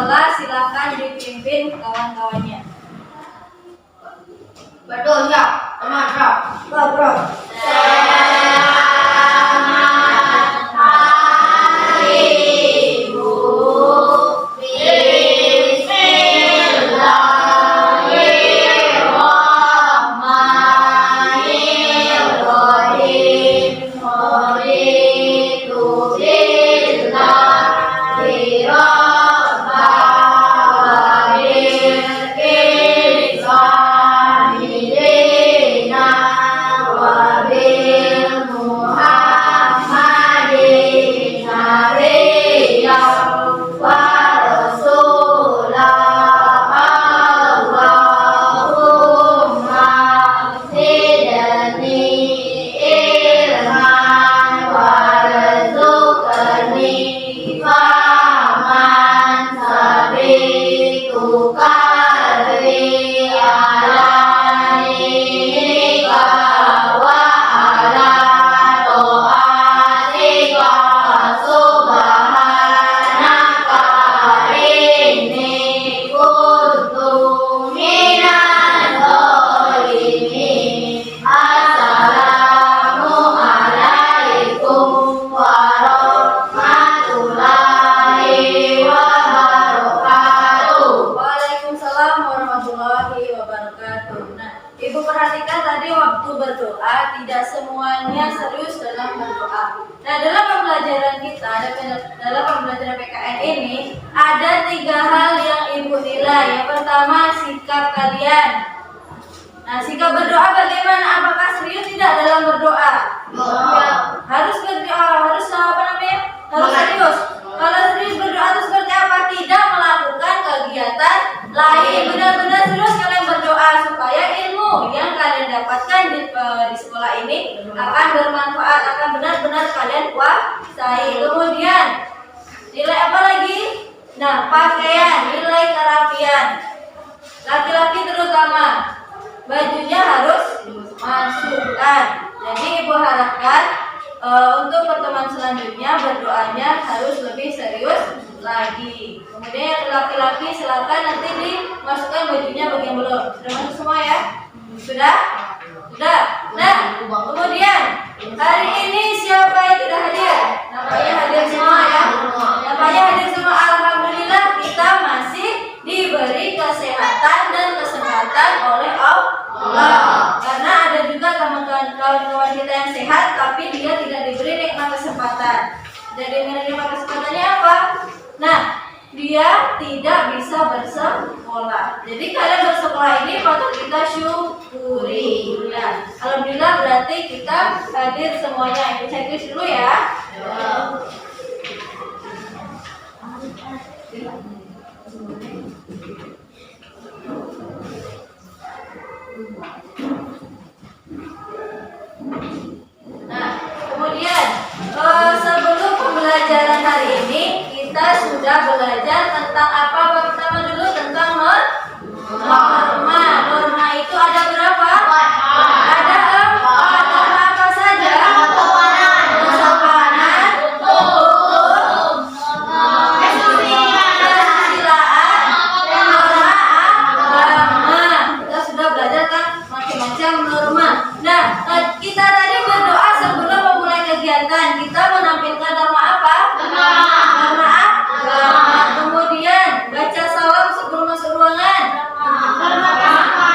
sekolah silakan dipimpin kawan-kawannya. Betul ya, Bro. Bro. Ibu perhatikan tadi waktu berdoa tidak semuanya serius dalam berdoa. Nah, dalam pembelajaran kita, dalam pembelajaran PKN ini ada 3 hal yang ibu nilai. Yang pertama, sikap kalian. Nah, sikap berdoa bagaimana? Apakah serius tidak dalam berdoa? Harus berdoa, harus apa namanya? Harus serius. Kalau serius berdoa itu seperti apa? Tidak melakukan kegiatan lain. Benar-benar serius kalian berdoa supaya ilmu yang kalian dapatkan di sekolah ini akan bermanfaat, akan benar-benar kalian kuasai. Kemudian nilai apa lagi? Nah, pakaian, nilai kerapian. Laki-laki terutama bajunya harus masukkan. Jadi ibu harapkan untuk pertemuan selanjutnya berdoanya harus lebih serius lagi. Kemudian yang laki-laki silakan nanti dimasukkan bajunya bagian belum. Sudah masuk semua ya? Sudah? Sudah. Nah, kemudian hari ini siapa yang tidak hadir? Nampaknya hadir semua ya. Nampaknya hadir semua. Alhamdulillah kita masih diberi kesehatan dan kesempatan oleh Allah. Karena ada juga kawan-kawan kita yang sehat tapi dia tidak diberi nikmat kesempatan. Jadi nikmat kesempatannya apa? Nah, dia tidak bisa bersekolah. Jadi kalian bersekolah ini patut kita syukuri. Ya, alhamdulillah berarti kita hadir semuanya. Ibu checklist dulu ya. Nah, kemudian sebelum pembelajaran hari ini kita sudah belajar tentang apa pertama dulu tentang norma. Norma itu ada berapa? Ada 4. Norma apa saja? Kesopanan, hukum, kesusilaan, norma agama. Kita sudah belajar kan macam-macam norma. Nah, kita tadi berdoa sebelum memulai kegiatan. Kita menampilkan norma apa? Norma agama. Kemudian baca salam sebelum masuk ruangan.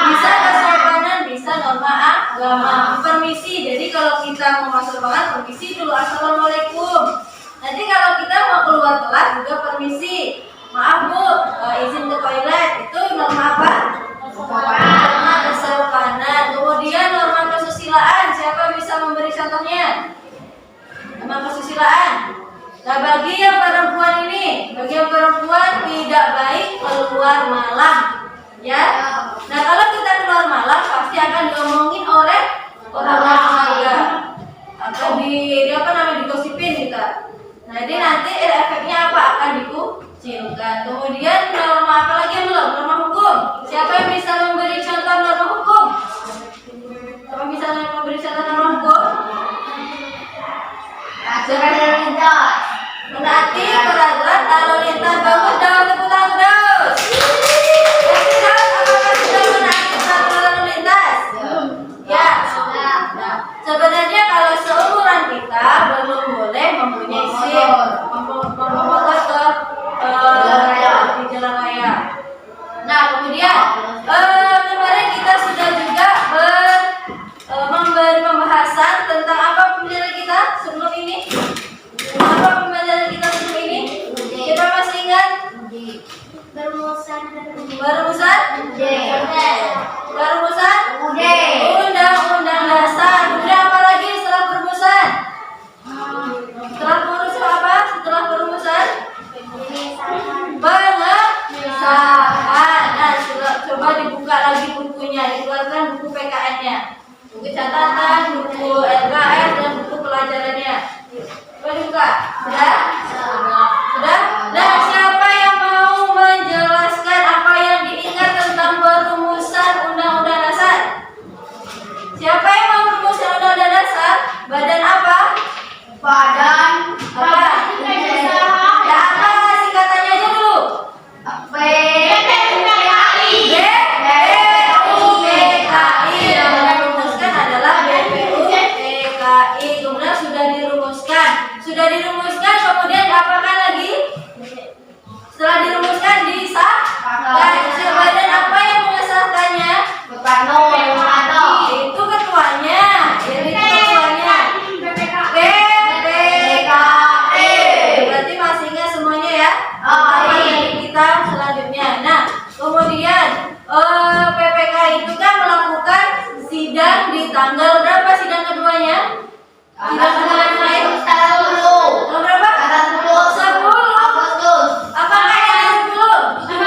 Bisa kesopanan, bisa norma agama. Permisi. Jadi kalau kita mau masuk ruangan, permisi dulu, assalamualaikum. Nanti kalau kita mau keluar kelas juga permisi. Maaf Bu, izin ke toilet. Itu norma apa? Norma kesopanan. Kemudian norma kesusilaan. Siapa bisa memberi contohnya? Norma kesusilaan. Nah, bagi yang perempuan ini, bagi yang perempuan tidak baik keluar malam, ya. Nah, kalau kita keluar malam pasti akan diomongin oleh orang-orang keluarga atau digosipin kita. Nah, jadi nanti efeknya apa? Akan dikucilkan. Kemudian norma apa lagi yang belum? Norma hukum. Siapa yang bisa memberi contoh norma hukum? Siapa yang bisa memberi contoh norma hukum? Menaati peraturan lalu lintas. Bagus, jangan tepuk tangan. Berumusan Ude. Undang-Undang Dasar. Kemudian apa lagi setelah perumusan? Setelah perumusan apa? Setelah perumusan? Pengesahan. Nah, coba dibuka lagi bukunya, dikeluarkan buku PKN-nya, buku catatan, buku LKS, dan buku pelajarannya. Coba dibuka. Sudah? Sudah? Nah, siapa yang mau menjelaskan apa yang diingat tentang perumusan Undang-Undang Dasar? Siapa yang mau merumuskan Undang-Undang Dasar? Badan apa? Badan Apa? Ya, apa singkatannya aja dulu? BPUPKI. BPUPKI. Yang merumuskan adalah BPUPKI. Kemudian sudah dirumuskan, kemudian diapakan lagi? Setelah dirumuskan disahkan. Badan apa yang mengesahkannya? Bupano. Itu ketuanya. Ini ketuanya. BPKI. Berarti masih ingat semuanya ya? Kita selanjutnya. Nah, kemudian PPKI itu kan melakukan sidang di tanggal berapa sidang keduanya? Sidang kedua tanggal berapa? 10. Apakah yang 10? Tanggal 18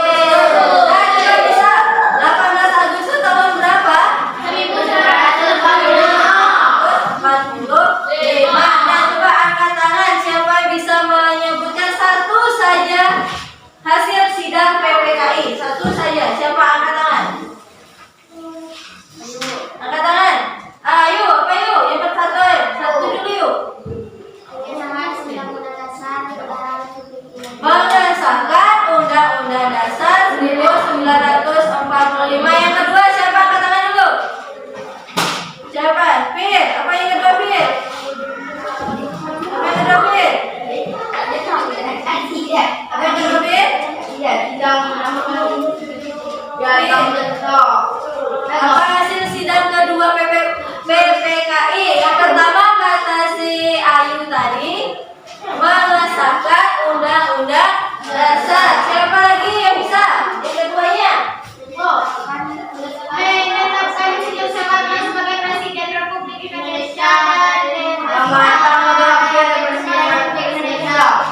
Agustus. Nah, coba bisa 18 Agustus tahun berapa? 1945. Nah, coba angkat tangan siapa yang bisa menyebutkan satu saja hasil sidang PPKI. Satu saja. Siapa angkat tangan? Angkat tangan. Ayo, apa yuk? Yang satu dulu yuk. Mengesahkan Undang-Undang Dasar 1945. Yang kedua siapa? Angkat tangan dulu. Siapa? Fir. Apa yang kedua, Fir? Apa yang kedua, Fir? Apa yang kedua, Fir? Apa hasil sidang kedua PPKI? Yang pertama kata si Ayu tadi, mengesahkan Undang-Undang Dasar. Siapa lagi yang bisa? Yang keduanya?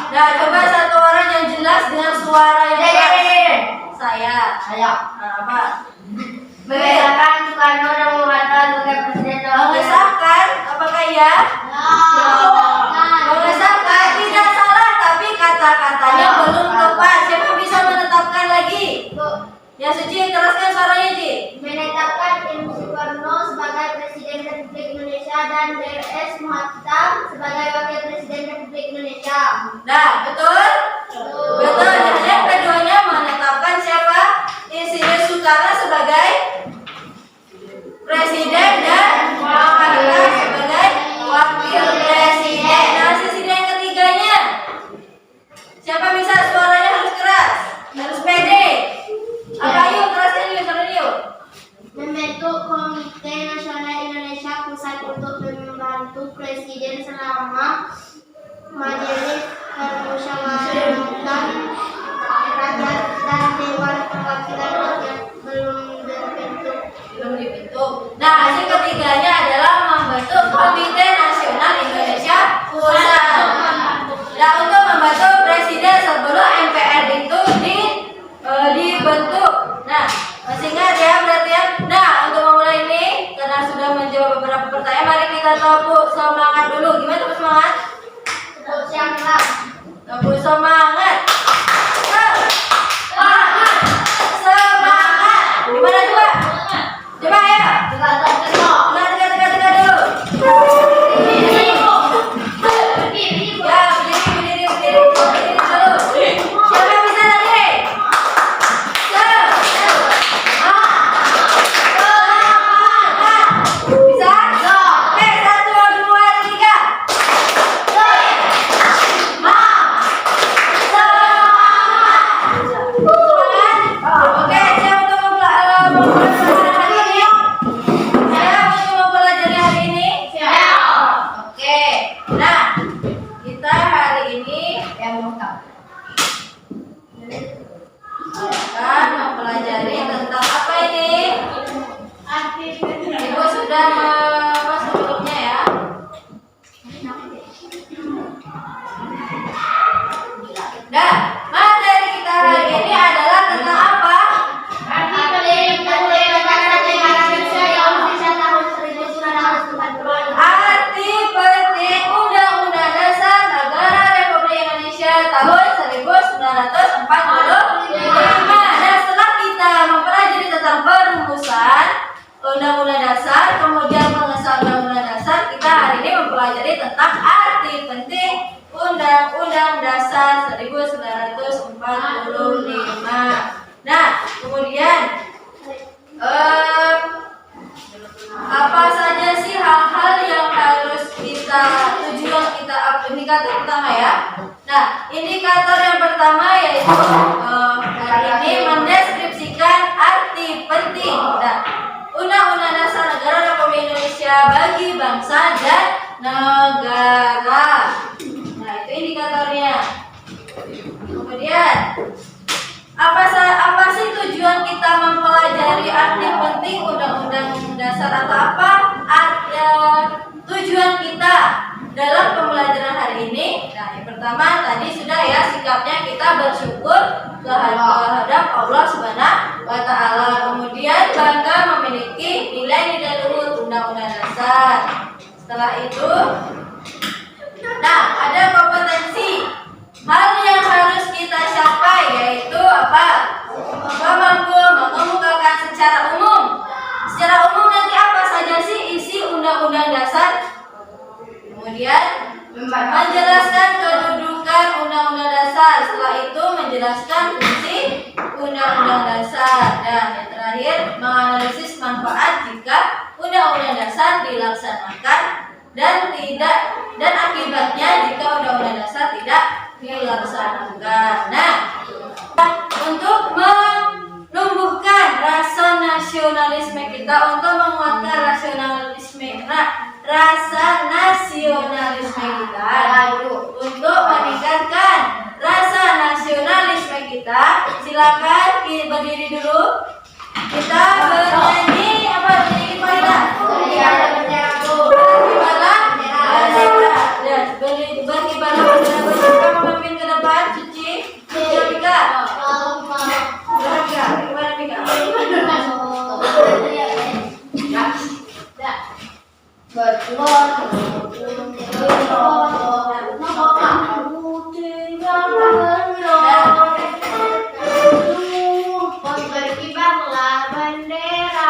Nah, coba satu orang yang jelas dengan suara yang keras. Saya. Nah, apa? Mengesahkan Soekarno dan Bung Hatta sebagai presiden. Mengesahkan, apakah ya? Mengesahkan tidak salah, tapi kata-katanya belum tepat. Siapa bisa menetapkan lagi? Ya, Suci, teruskan suaranya, Ci. Menetapkan M. Soekarno sebagai Presiden Republik Indonesia dan D.S. Mohatta sebagai Wakil Presiden Republik Indonesia. Nah, betul? Betul. Dan yang keduanya menetapkan siapa? Insinyur Soekarno sebagai Presiden dan Hatta sebagai Wakil Presiden. Nah, sisi yang ketiganya, siapa bisa? Suaranya harus keras, harus pede. Apa yuk? Keraskan yuk, suaranya yuk. Membentuk Komite Nasional Indonesia Pusat untuk membantu Presiden selama Majelis Permusyawaratan Rakyat dan Dewan Perwakilan Rakyat belum dibentuk. Nah, hasil ketiganya adalah membentuk Komite Nasional Indonesia Pusat. Nah, untuk membantu Presiden sebelum MPR itu dibentuk. Nah, masih ingat ya berarti ya. Nah, untuk memulai ini karena sudah menjawab beberapa pertanyaan, mari kita tepuk semangat dulu. Gimana tepuk semangat? Tepuk semangat. Semangat. Gimana coba? Coba ya. Tegak dulu. Ya, berdiri dulu. Siapa yang bisa lagi? Bisa? Oke, 1, 2, 3. Akan mempelajari tentang apa ini? Ibu sudah apa sebelumnya ya? Nah, materi kita hari ini adalah tentang apa? Arti penting Undang-Undang Dasar Negara Republik Indonesia tahun 1945. Nah, setelah kita mempelajari tentang perumusan Undang-Undang Dasar, kemudian pengesahan Undang-Undang Dasar, kita hari ini mempelajari tentang arti penting Undang-Undang Dasar 1945. Nah, kemudian apa saja sih hal-hal yang harus kita tujuan kita indikator pertama ya. Nah, indikator yang pertama yaitu hari ini mendeskripsikan arti penting. Nah, Undang-Undang Dasar Negara Republik Indonesia bagi bangsa dan negara. Nah, itu indikatornya. Kemudian apa sih tujuan kita mempelajari arti penting Undang-Undang Dasar atau apa tujuan kita dalam pembelajaran hari ini? Nah, yang pertama tadi sudah ya, sikapnya kita bersyukur terhadap Allah Subhanahu wa Ta'ala. Kemudian bangga memiliki nilai-nilai luhur Undang-Undang Dasar. Setelah itu, nah, ada kompetensi. Hal yang harus kita capai yaitu apa? Mampu mengemukakan secara umum. Secara umum nanti apa saja sih isi Undang-Undang Dasar? Kemudian menjelaskan kedudukan Undang-Undang Dasar. Setelah itu menjelaskan fungsi Undang-Undang Dasar. Dan yang terakhir menganalisis manfaat jika Undang-Undang Dasar dilaksanakan dan akibatnya jika Undang-Undang Dasar tidak dilaksanakan. Nah, untuk menumbuhkan rasa nasionalisme kita, untuk menguatkan rasa nasionalisme kita, untuk meningkatkan rasa nasionalisme kita, silakan berdiri dulu. Kita bernyanyi apa bernyanyi Farida? Berkibarlah bendera bersama, memimpin ke depan. Cuci, Pika. Berkibarlah bendera.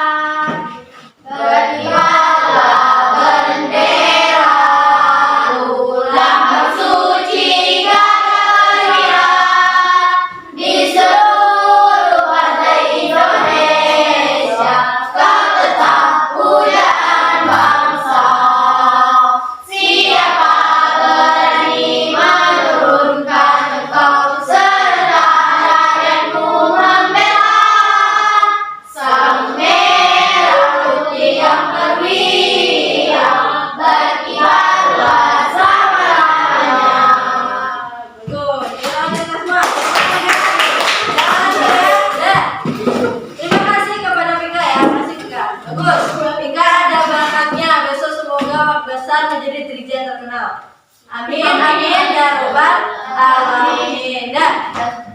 Menjadi dirijen terkenal. Amin, amin ya robbal alamin. Nah,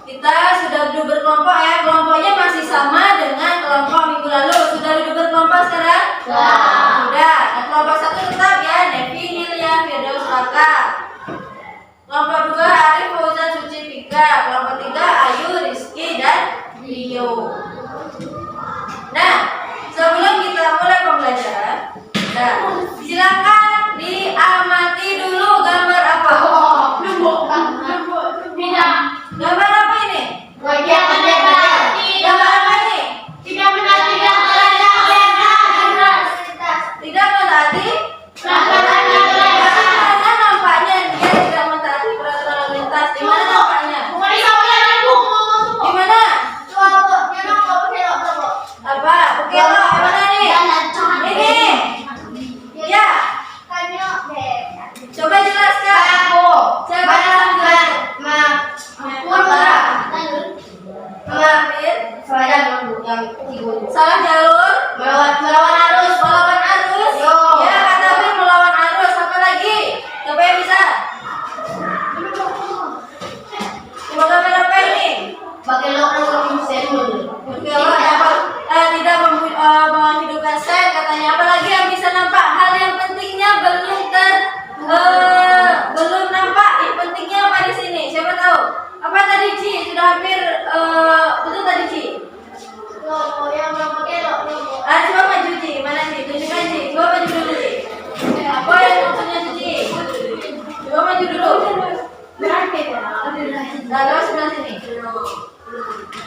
kita sudah duduk berkelompok ya. Kelompoknya masih sama dengan kelompok minggu lalu. Sudah duduk berkelompok sekarang? Sudah. Nah, kelompok 1 tetap ya, Devi, Hilya, Firdaus, Raka. Kelompok 2 Arif, Fauzan, Suci, Pika. Kelompok 3 Ayu, Rizky, dan Rio. Nah, sebelum kita mulai pembelajaran, nah, silakan diamati dulu gambar apa? Gambar apa ini? Gambar apa ini? Tidak menaati mana nampaknya dia tidak mentaati peraturan lalu lintas? Di mana nampaknya? Di mana? Apa? Oke, mana nih? Ini. Ya. Coba jelaskan. Coba jelaskan. Nah, coba sebelah sini.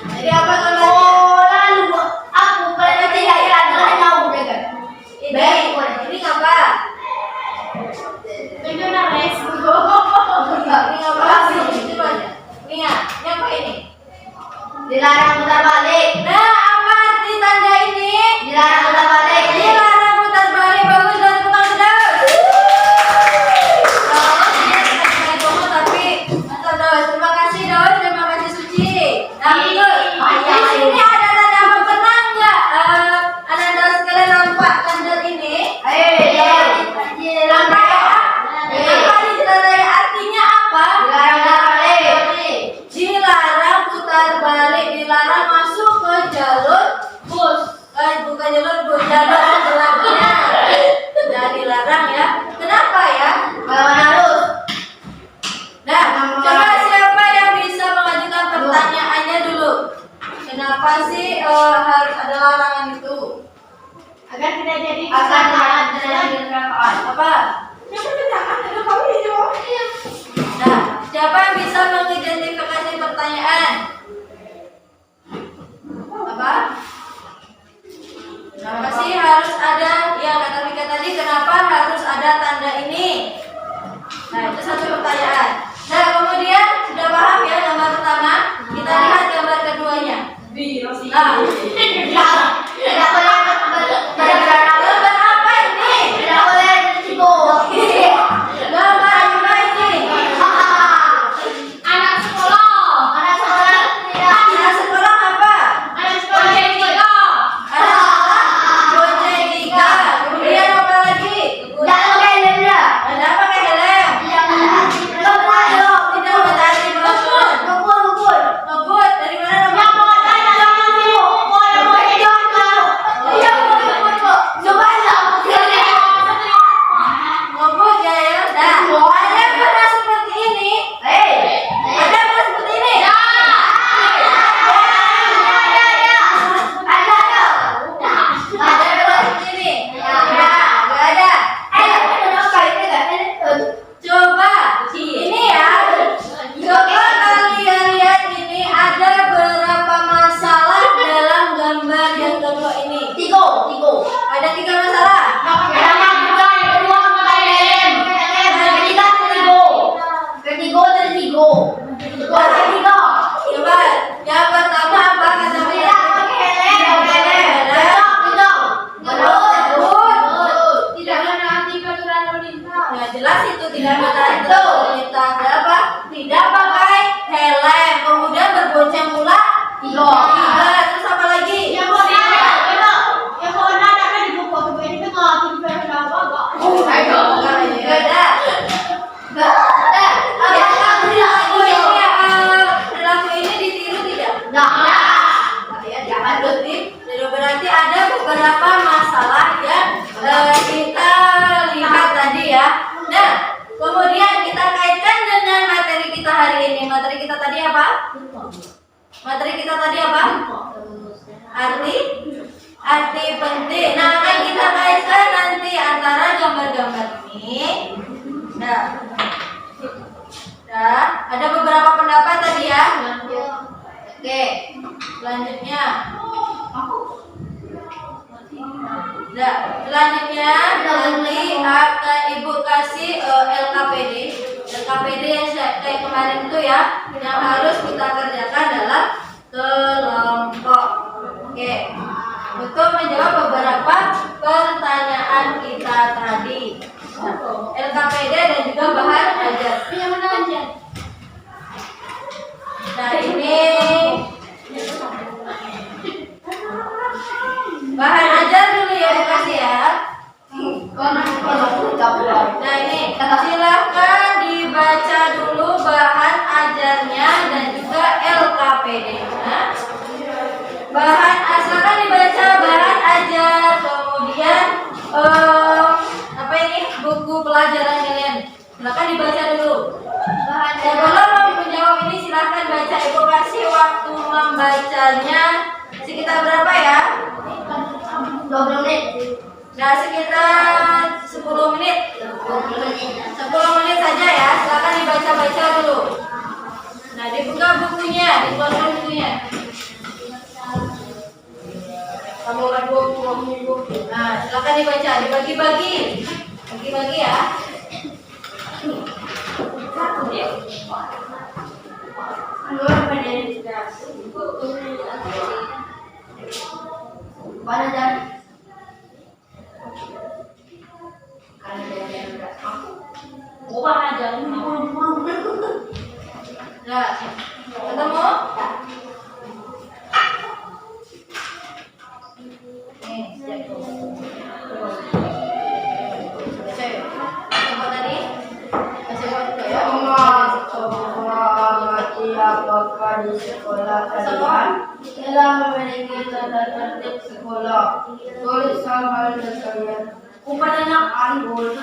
Jadi apa gambarnya? Oh, lalu aku pada tidak adalah jauh dekat. Ini apa? Itu namanya Ini apa? Coba aja. Ini ya, ini apa ini? dilarang putar balik. Nah, apa arti tanda ini? Dilarang putar balik. Dilarang putar balik. Bagus dan putar terus. Terima kasih Daud, terima kasih Suci. Nah, betul. Di sini ada tanda apa? Pernah nggak Anda sekalian nampak tanda ini? Nampak ya? Apa dijelaskan artinya apa? Dilarang putar balik, dilarang masuk ke jalur bus. Bukan jalur bus, jalur setelahnya. Nah, dilarang ya. Kenapa ya? Nah, coba siapa yang bisa mengajukan pertanyaannya dulu? Kenapa sih harus ada larangan itu? Agar tidak jadi Apa? Nah, siapa yang bisa mengidentifikasi pertanyaan? Apa? Kenapa sih harus ada? Ya, kata Mika tadi, kenapa harus ada tanda ini? Nah, itu satu pertanyaan. Nah, kemudian sudah paham ya gambar pertama? Kita lihat gambar keduanya. Nah, tidak boleh gambar apa ini? tidak boleh berisiko. Gambar apa ini? Anak sekolah tidak. Anak sekolah apa? Anak sekolah yang tiga. Anak sekolah Gojek Giga. Kemudian apa lagi? Jangan pakai helm. Ada pakai helm. Tidak berarti bagus. Ngebut dari mana namanya? Ngebut ya ya. Nah, ada pernah seperti ini? Ada pernah seperti ini? Ada pernah seperti ini? Nggak ada. Coba ini ya. Coba kalian lihat ini ada berapa masalah dalam gambar yang kedua ini? Ada 3 masalah. Coba yang pertama apa kata Mira? Nah, jelas itu tidak menaati lalu lintas. Ada apa? Tidak pakai helm. Kemudian berbonceng pula. 3. Terus apa lagi? Nggak ada. Apakah perilaku ini ditiru tidak? Ya, jangan ditiru. Berarti ada beberapa masalah yang kita lihat tadi ya. Nah, kemudian kita kaitkan dengan materi kita hari ini. Materi kita tadi apa? Arti penting. Nah, akan kita kaitkan nanti antara gambar-gambar ini. Nah, ada beberapa pendapat tadi ya. Oke, selanjutnya. Nah, selanjutnya nanti akan Ibu kasih LKPD yang kayak kemarin itu ya, yang harus kita kerjakan dalam kelompok. Oke, untuk menjawab beberapa pertanyaan kita tadi. Nah, LKPD dan juga bahan ajar. Nah, ini bahan ajar dulu ya, dikasih ya. Nah, ini silakan dibaca dulu bahan ajarnya dan juga LKPD-nya. Silakan dibaca bahan ajar, kemudian apa ini buku pelajaran kalian. Silakan dibaca dulu. Sebelum menjawab ini silakan baca. Ibu kasih waktu membacanya sekitar berapa ya? 20 menit. Nah, sekitar 10 menit. 10 menit saja ya. Silakan dibaca-baca dulu. Nah, dibuka Silakan dibaca, dibagi-bagi. Bagi-bagi ya. Mana dari? Bukan aja. Nah, ketemu? Nih, sejak itu. Baca yuk. Coba tadi. Baca juga ya. Apakah di sekolah kalian telah memiliki tata tertib sekolah? Tulis hal-hal yang kalian umpamanya anggul.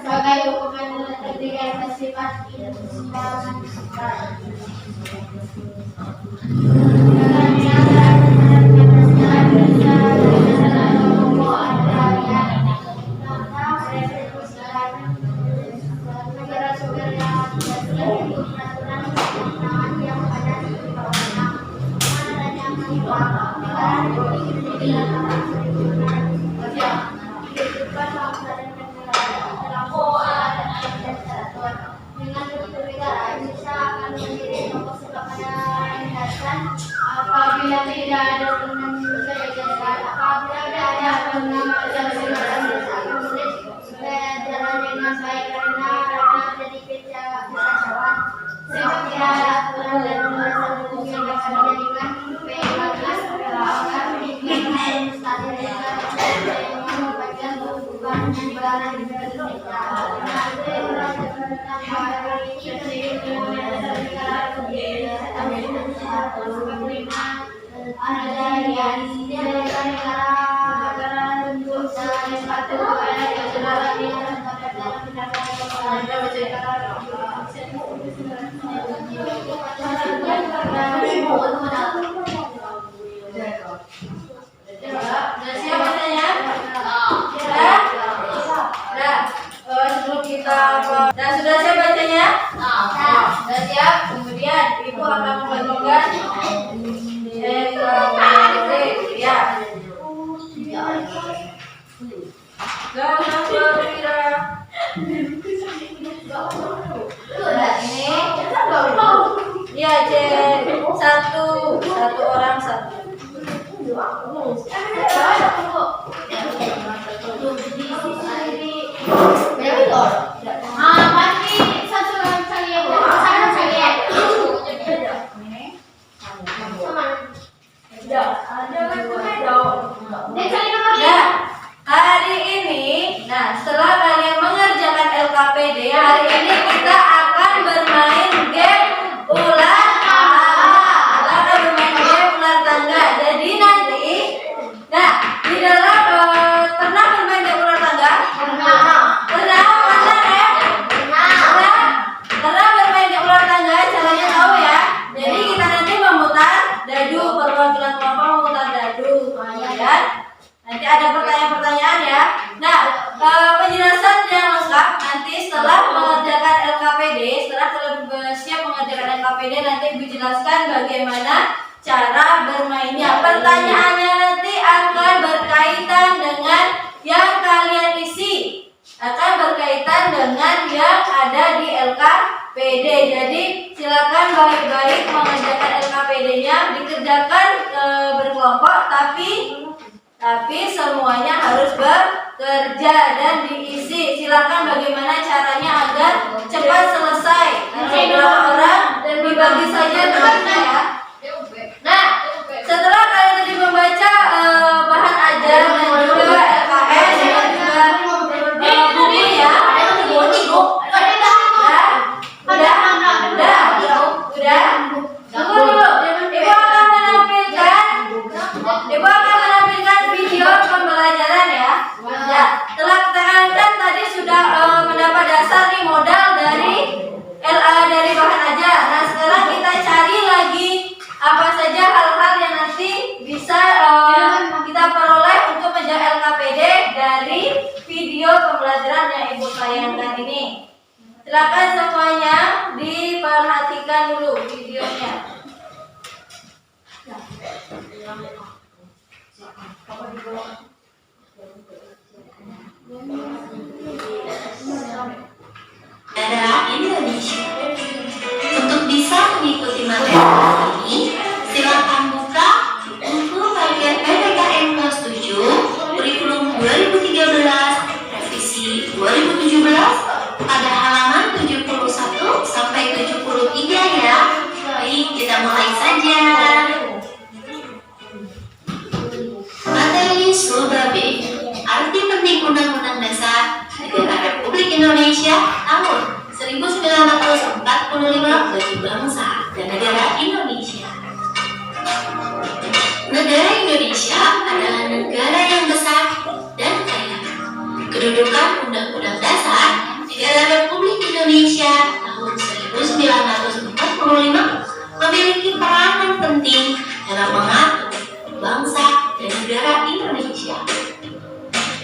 Sebagai hukuman ketiga yang bersifat apabila tidak ada berjalan dengan baik karena jadi kekacauan sebab tidak ada aturan dan pembahasan hukum yang dapat dijadikan pegangan agar mustahil yang membagian bukan yang dilarang ada yang negara bentuk dan satu Udah siap bacanya? Sudah? Sebelum kita sudah siap bacanya? Sudah siap? Kemudian Ibu akan membacakan ya. Gak berkira. Ini ya cek satu orang satu. Ya, hari ini, setelah kalian mengerjakan LKPD, hari ini kita akan bermain game ular tangga. Jadi nanti, di dalam pernah bermain game ular tangga? Pernah ya? Pernah bermain game ular tangga? Caranya tahu ya. Jadi kita nanti memutar dadu, perwakilan kelompok memutar dadu. Kemudian nanti ada pertanyaan-pertanyaan ya. Penjelasan yang lengkap nanti setelah mengerjakan LKPD, setelah kalian siap mengerjakan LKPD, nanti Ibu jelaskan bagaimana cara bermainnya. Pertanyaannya nanti akan berkaitan dengan yang kalian isi, akan berkaitan dengan yang ada di LKPD. Jadi silakan baik-baik mengerjakan LKPD-nya, dikerjakan berkelompok, tapi semuanya harus bekerja dan diisi. Silakan bagaimana caranya agar cepat selesai. Beberapa orang dan dibagi saja tugasnya ya. Setelah kalian tadi membaca bahan ajar dan juga LKS dan juga buku ya. Udah. Tunggu dulu. Ibu akan menampilkan video pembelajaran ya. Telah kita tadi sudah mendapat dasar nih, modal dari bahan ajar. Sekarang kita cari lagi apa saja hal-hal yang nanti bisa kita peroleh untuk menjaga LKPD dari video pembelajaran yang Ibu tayangkan ini. Silakan semuanya diperhatikan dulu videonya. Negara Indonesia. Untuk bisa mengikuti materi ini, silakan buka buku bagian PPKN kelas 7 kurikulum 2013 revisi 2017 pada halaman 71 sampai 73 ya. Baik, kita mulai saja. Materi Surba B. Arti penting Undang-Undang Dasar Negara Republik Indonesia tahun 1945 bagi bangsa dan negara Indonesia. Negara Indonesia adalah negara yang besar dan kaya. Kedudukan Undang-Undang Dasar Negara Republik Indonesia tahun 1945 memiliki peranan penting dalam mengatur bangsa dan negara Indonesia.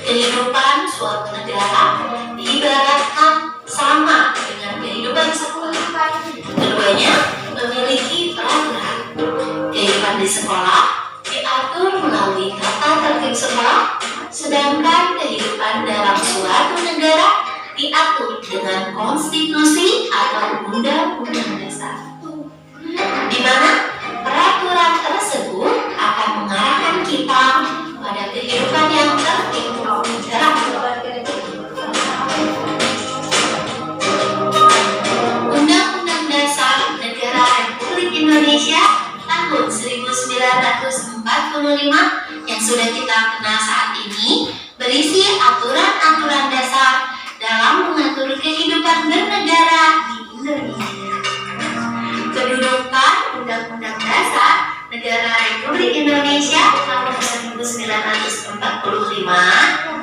Kehidupan suatu negara diibaratkan sama dengan kehidupan sekolah. Keduanya memiliki peraturan. Kehidupan di sekolah diatur melalui tata tertib sekolah, sedangkan kehidupan dalam suatu negara diatur dengan konstitusi atau undang-undang dasar, di mana peraturan tersebut akan mengarahkan kita pada kehidupan yang tertib. Undang-Undang Dasar Negara Republik Indonesia tahun 1945 yang sudah kita kenal saat ini berisi aturan-aturan dasar dalam mengatur kehidupan bernegara di Indonesia. Kedudukan Undang-Undang Dasar Negara Republik Indonesia tahun 1945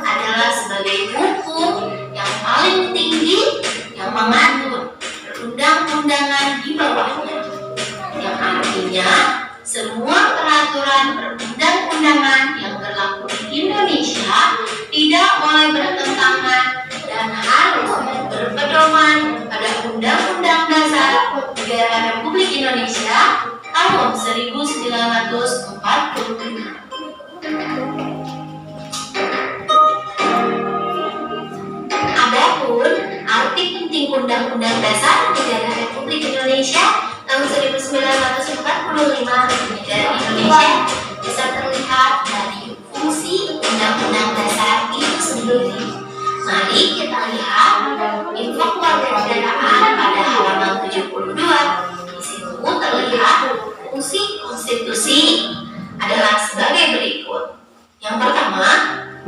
adalah sebagai hukum yang paling tinggi yang mengatur perundang-undangan di bawahnya, yang artinya semua peraturan perundang-undangan yang berlaku di Indonesia tidak boleh bertentangan dan harus berpedoman pada Undang-Undang Dasar Negara Republik Indonesia tahun 1945. Adapun arti penting Undang-Undang Dasar Negara Republik Indonesia tahun 1945 di negara Indonesia bisa terlihat dari fungsi Undang-Undang Dasar itu sendiri. Mari kita lihat info kewarganegaraan pada halaman 72. Di situ terlihat fungsi konstitusi adalah sebagai berikut. Yang pertama,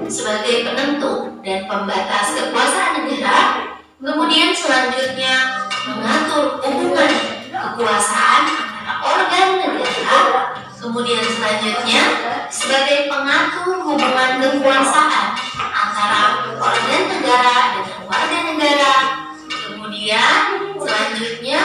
sebagai penentu dan pembatas kekuasaan negara. Kemudian selanjutnya mengatur hubungan kekuasaan antara organ negara. Kemudian selanjutnya sebagai pengatur hubungan kekuasaan antara organ negara dengan warga negara. Kemudian selanjutnya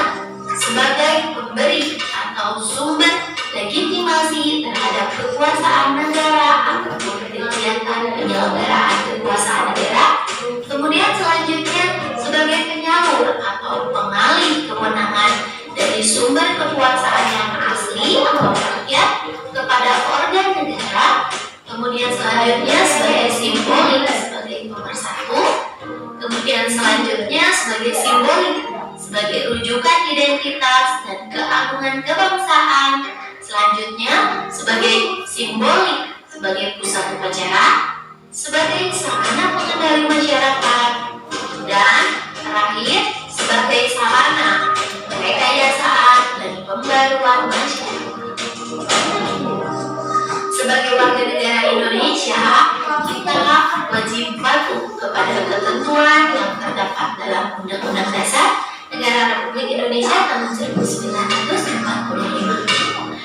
sebagai pemberi atau sumber legitimasi terhadap kekuasaan negara ataupun kegiatan penyelenggaraan kekuasaan negara. Kemudian selanjutnya sebagai penyalur atau pengalih kewenangan dari sumber kekuasaan yang asli atau rakyat kepada organ negara. Kemudian selanjutnya sebagai simbolik sebagai pemersatu. Kemudian selanjutnya sebagai simbolik sebagai rujukan identitas dan keagungan kebangsaan. Selanjutnya sebagai simbolik sebagai pusat upacara, sebagai sarana pengendali masyarakat, dan terakhir sebagai sarana rekayasaan dan pembaruan masyarakat. Sebagai warga negara Indonesia, kita wajib patuh kepada ketentuan yang terdapat dalam Undang-Undang Dasar Negara Republik Indonesia tahun 1945.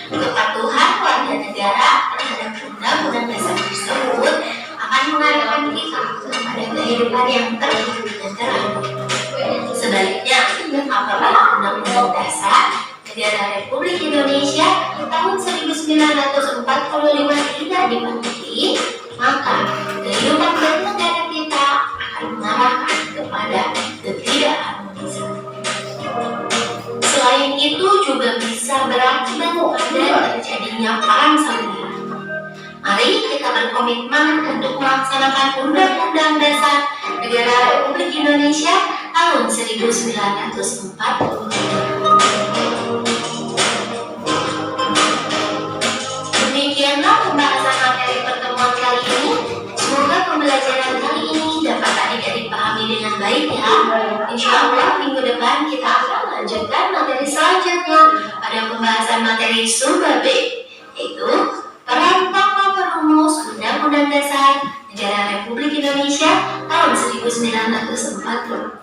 Kepatuhan warga negara terhadap Undang-Undang Dasar tersebut akan mengarahkan kita kepada kehidupan yang tertib dan teratur. Sebaliknya, apabila Undang-Undang Dasar Negara Republik Indonesia tahun 1945 tidak dipatuhi, maka kehidupan bernegara kita akan mengarahkan kepada ketidakharmonisan. Selain itu juga bisa berakibat pada terjadinya perang saudara. Mari kita berkomitmen untuk melaksanakan Undang-Undang Dasar Negara Republik Indonesia tahun 1945. Demikianlah pembahasan materi pertemuan kali ini. Semoga pembelajaran kali ini dapat adik-adik pahami dengan baik ya. Insya Allah minggu depan kita akan lanjutkan materi selanjutnya pada pembahasan materi sumber B, yaitu peran tokoh perumus Undang-Undang Dasar Negara Republik Indonesia tahun 1945.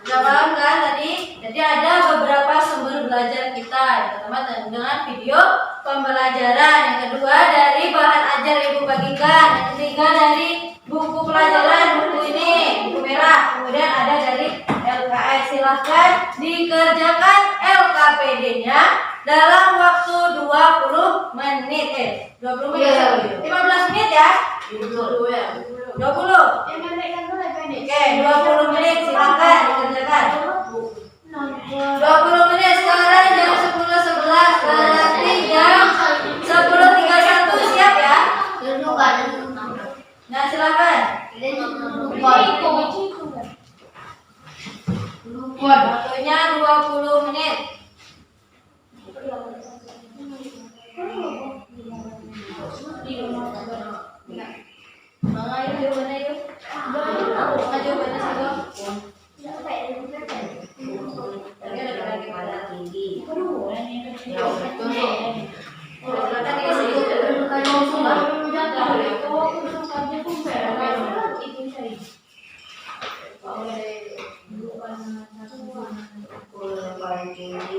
Udah paham kan tadi? Jadi ada beberapa sumber belajar kita. Yang pertama dengan video pembelajaran, yang kedua dari bahan ajar ibu bagikan, yang ketiga dari buku pelajaran, buku ini, buku merah. Kemudian ada dari LKS. Silahkan dikerjakan LKPD-nya dalam waktu 20 menit. 20 menit. 15 menit ya? 20 ya. 20. Oke, 20 menit silakan dikerjakan. 20 menit sekarang jam 10.11, berarti jam 10.31 siap ya? Nah silakan. Waktunya 20 menit. Mana yuk jawabannya yuk? Mana jawabannya sih? Tinggi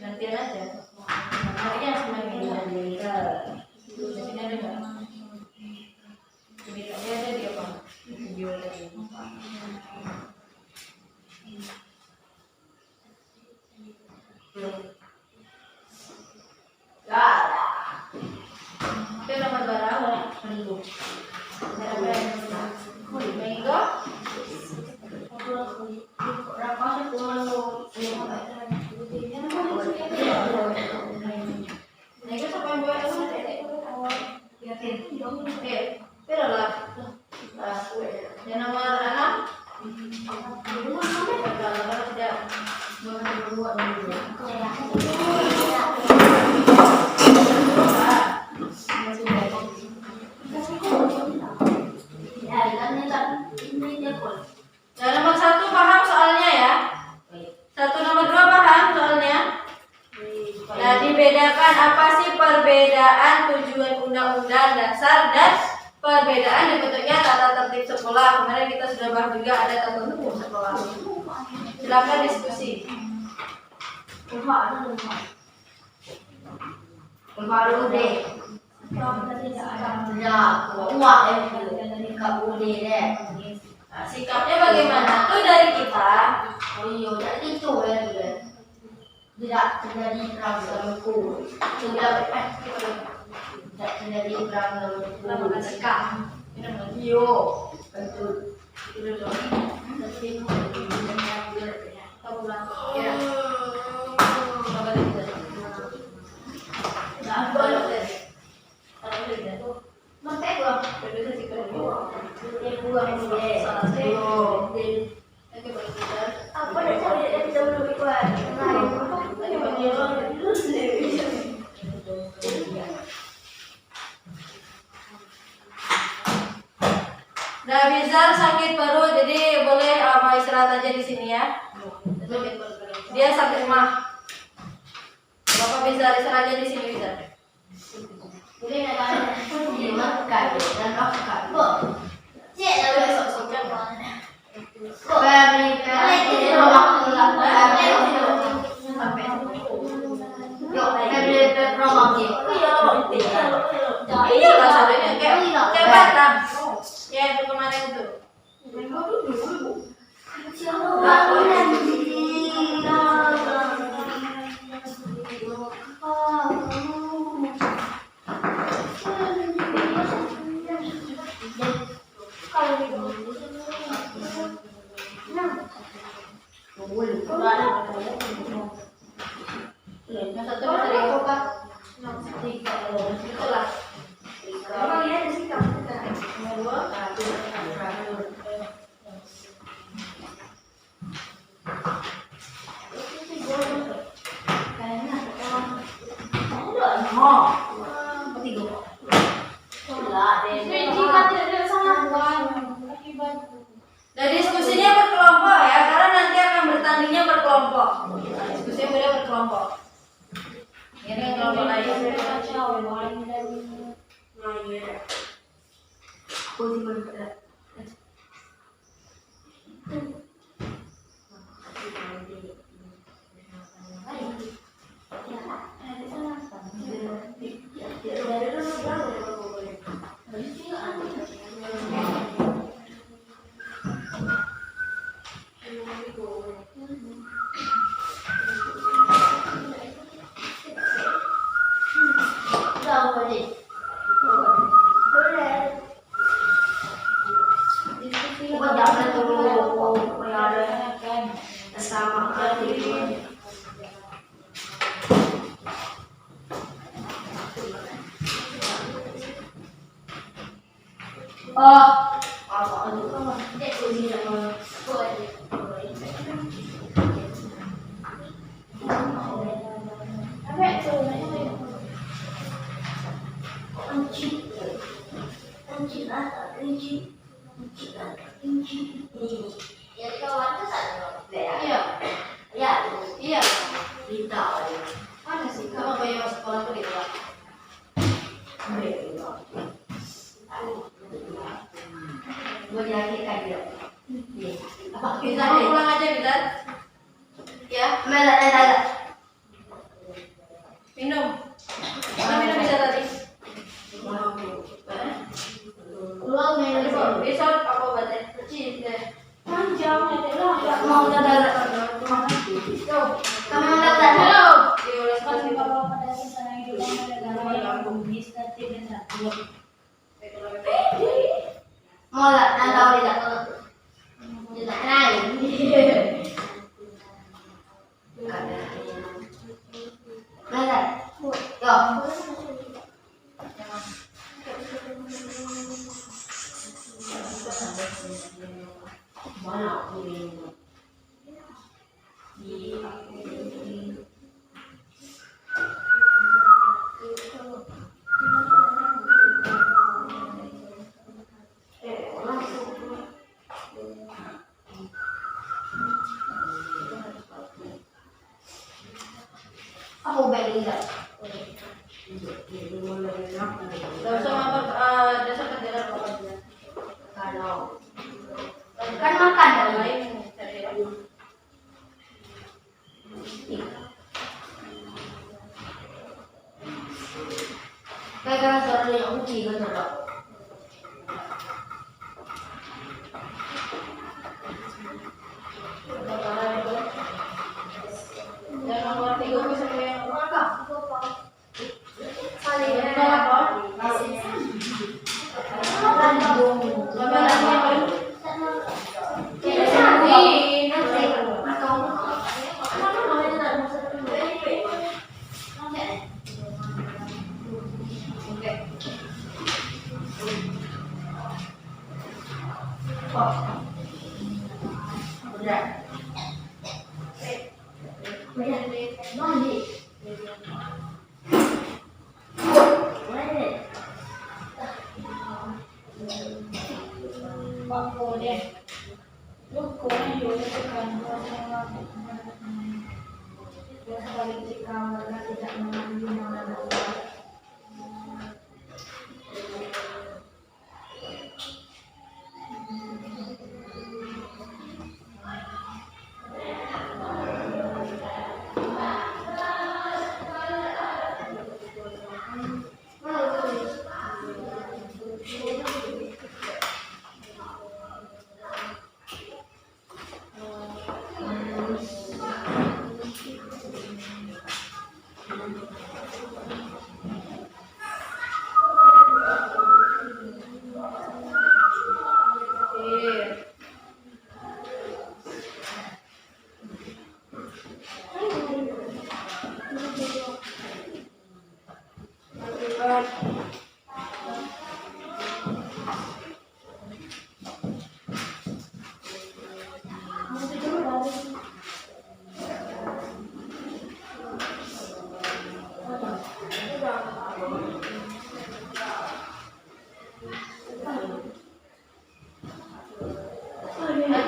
Gantian aja. Hari yang semakin pintar. Sini ada nggak? Ini ada di apa? Video tadi. Gak ada. Itu nomor berapa? Minggu. Berapa yang minggu? Berapa sih kalau Minggu sampai buat apa? Pero lah. Yang nomor 6. Kalau tidak berdua dulu? Nah, nomor 1 paham soalnya ya. 1 nomor 2 paham soalnya. Nah, dibedakan apa sih perbedaan tujuan undang-undang dasar dan perbedaan bentuknya tata tertib sekolah. Kemarin kita sudah bahas juga ada tata tertib sekolah. Silakan diskusi. Baru deh. Ya, uang nggak boleh deh. Nah, sikapnya bagaimana? Tuh dari kita. Oh iya, jadi itu ya juga. Tidak terjadi perang dalamku. Tidak terjadi perang dalamku. Nama sikap. Iyo, betul. Ya. Nah, Bizar sakit perut, jadi boleh istirahat aja di sini ya. Dia sakit mah. Bapak Bizar istirahat aja di sini Bizar. Jadi ada dimakan dan makan. Iya lah sebenarnya kayak Batam. Ya itu kemarin tuh. Yang satu bisa dibuka. Itulah. Yang dua. Dan diskusinya berkelompok ya, karena nanti akan bertandingnya berkelompok. Diskusinya boleh berkelompok. Ini yang kelompok lain. Mana sih? Kamu bayar sekolah tuh di luar. Bisa pulang aja, bisa. Ya. Mola, tahu tidak? Tidak lain. Mana? Yo. Aku beli enggak? Dasar kerja Kalau kan makan dong. lain. Kayak suara yang uji kan dong. Jangan lupa tiga bisa yang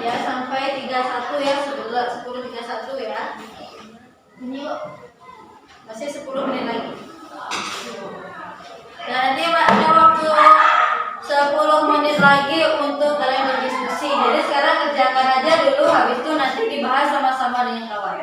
ya sampai 31 ya, 10.31 ya. Ini kok Masih 10 menit lagi. Dan nanti ada waktu 10 menit lagi untuk kalian berdiskusi. Jadi sekarang kerjakan aja dulu, habis itu nanti dibahas sama-sama dengan kawan.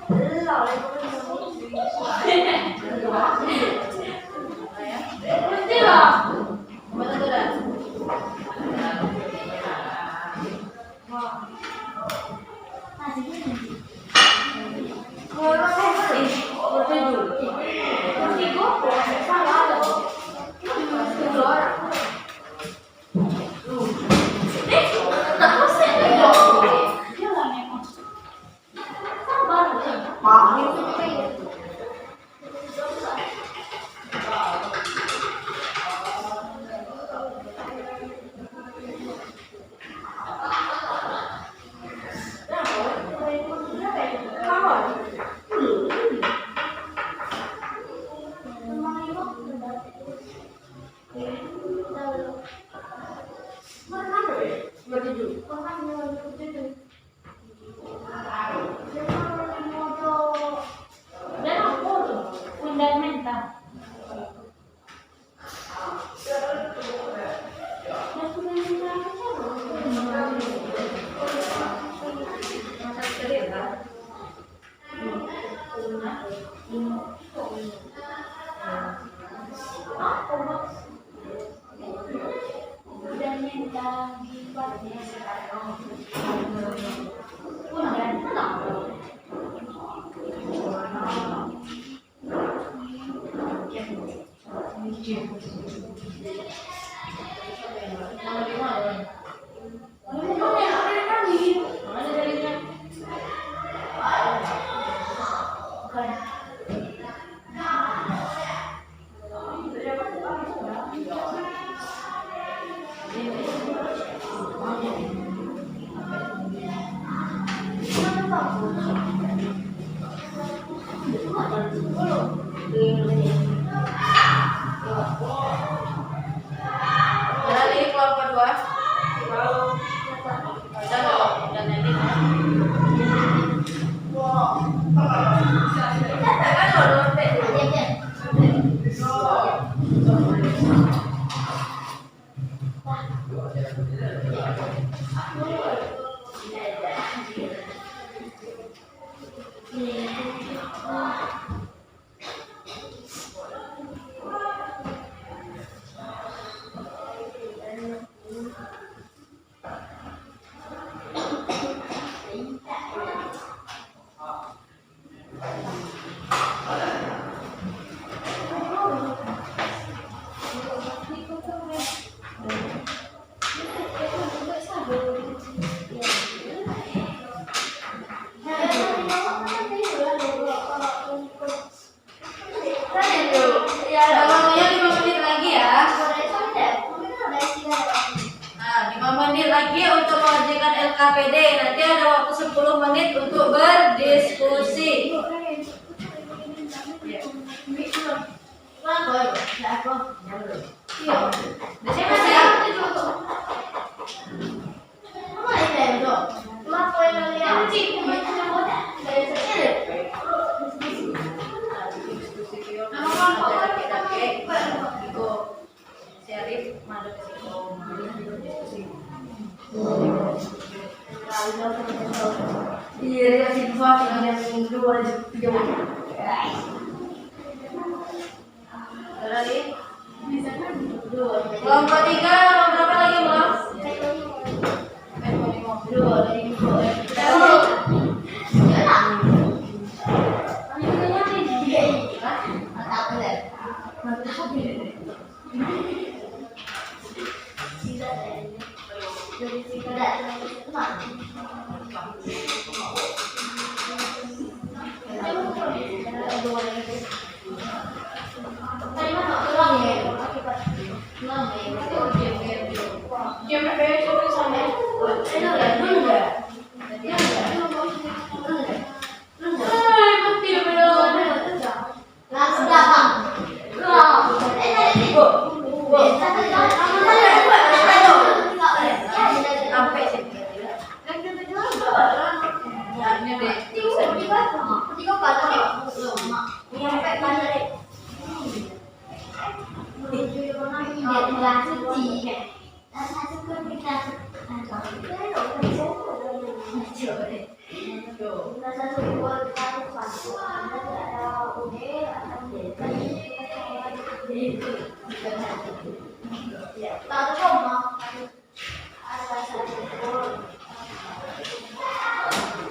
Berhenti lah. Betul dah. Beralih kelompok 2. Dan nanti waktunya 5 menit lagi ya. Nah, 5 menit lagi untuk mengerjakan LKPD. Nanti ada waktu 10 menit untuk berdiskusi. Kelompok 3 berapa lagi, Bang?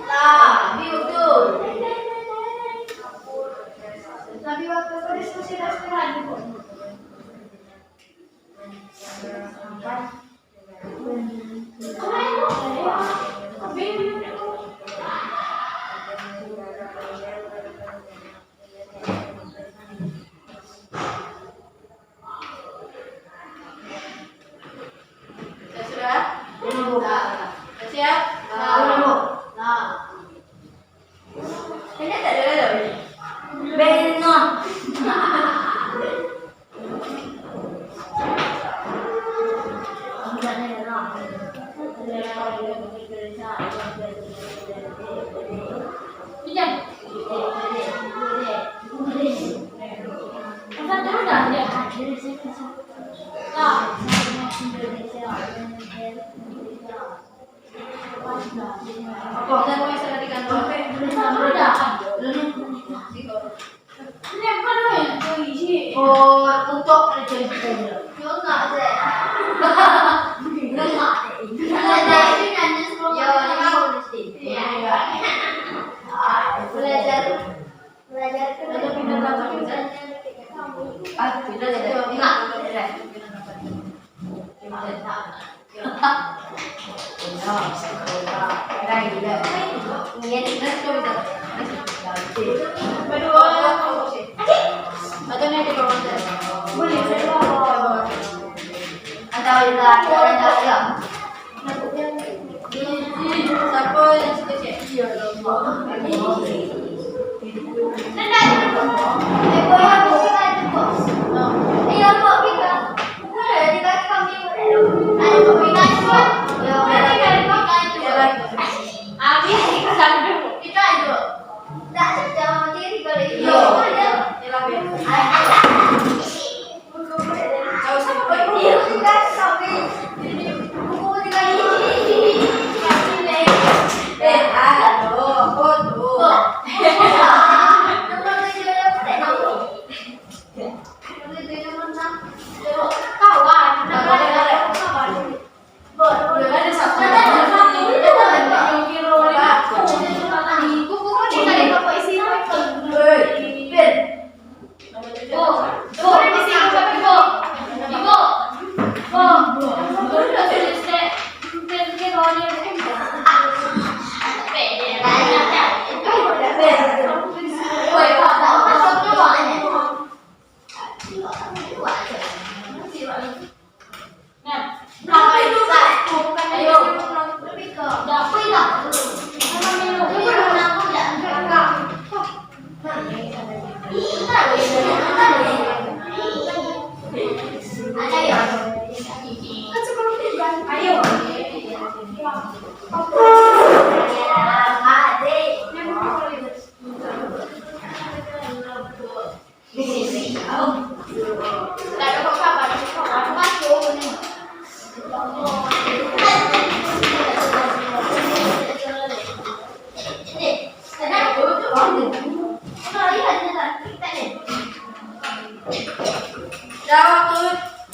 Nah, betul. Tapi waktu itu diskusi lagi kok. Sudah? Siap? Ini tak ada. Benar. Dan mau istirahat di kantor. Oh, untuk kerja.